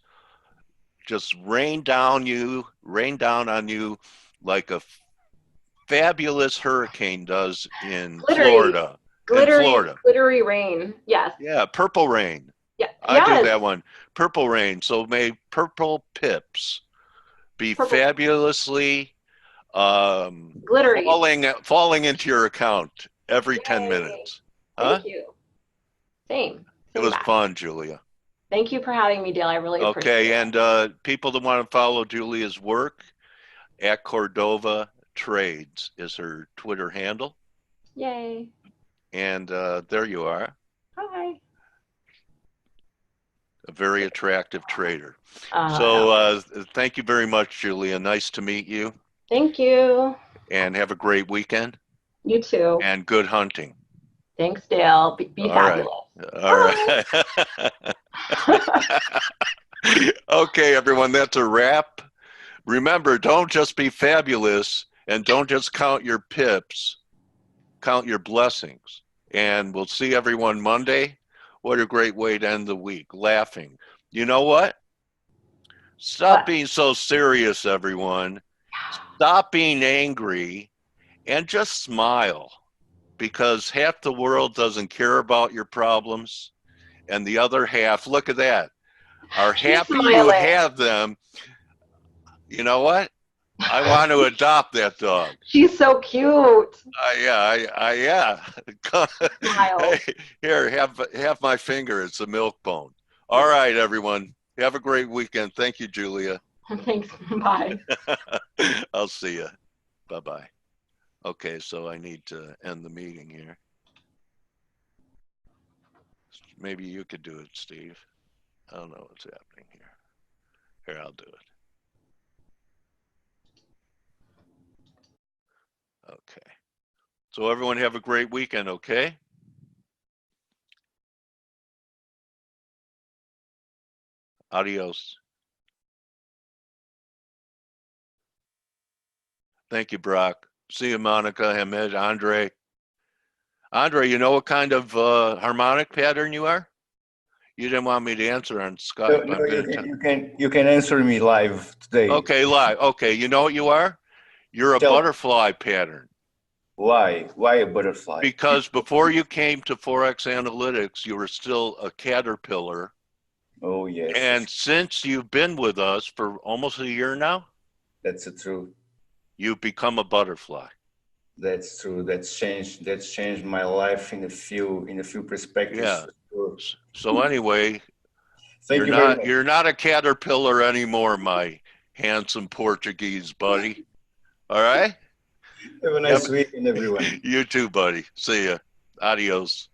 just rain down on you like a fabulous hurricane does in Florida. Glittery rain. Yes. Yeah, purple rain. Yeah. I do Yes. that one. Purple rain. So may purple pips be Purple. fabulously Glittery. falling into your account every 10 Yay. minutes. Huh? Thank you. Same. It Same was back. fun, Julia. Thank you for having me, Dale. I really appreciate Okay, it. and people that want to follow Julia's work at Cordova Trades is her Twitter handle. Yay. And there you are. Hi. A very attractive trader. No. Thank you very much, Julia. Nice to meet you. Thank you. And have a great weekend. You too. And good hunting. Thanks, Dale. Be All fabulous. right. All right. Okay, everyone, that's a wrap. Remember, don't just be fabulous and don't just count your pips, count your blessings. And we'll see everyone Monday. What a great way to end the week, laughing. You know what? Stop being so serious, everyone. Stop being angry and just smile, because half the world doesn't care about your problems and the other half, look at that, are happy you have them. You know what? I want to adopt that dog. She's so cute. Yeah. Smile. Hey, here, have my finger. It's a milk bone. All right, everyone. Have a great weekend. Thank you, Julia. Thanks. Bye. I'll see you. Bye-bye. Okay, so I need to end the meeting here. Maybe you could do it, Steve. I don't know what's happening here. Here, I'll do it. Okay. So everyone have a great weekend, okay? Adios. Thank you, Brock. See you, Monica, Hamed, Andre. Andre, you know what kind of harmonic pattern you are? You didn't want me to answer on Skype. No, you can answer me live today. Okay, live. Okay, you know what you are? You're a butterfly pattern. Why? Why a butterfly? Because before you came to ForexAnalytix, you were still a caterpillar. Oh, yes. And since you've been with us for almost a year now, that's the truth. You've become a butterfly. That's true. That's changed my life in a few perspectives. Yeah. So anyway, You're not a caterpillar anymore, my handsome Portuguese buddy. All right? Have a nice weekend, everyone. You too, buddy. See ya. Adios.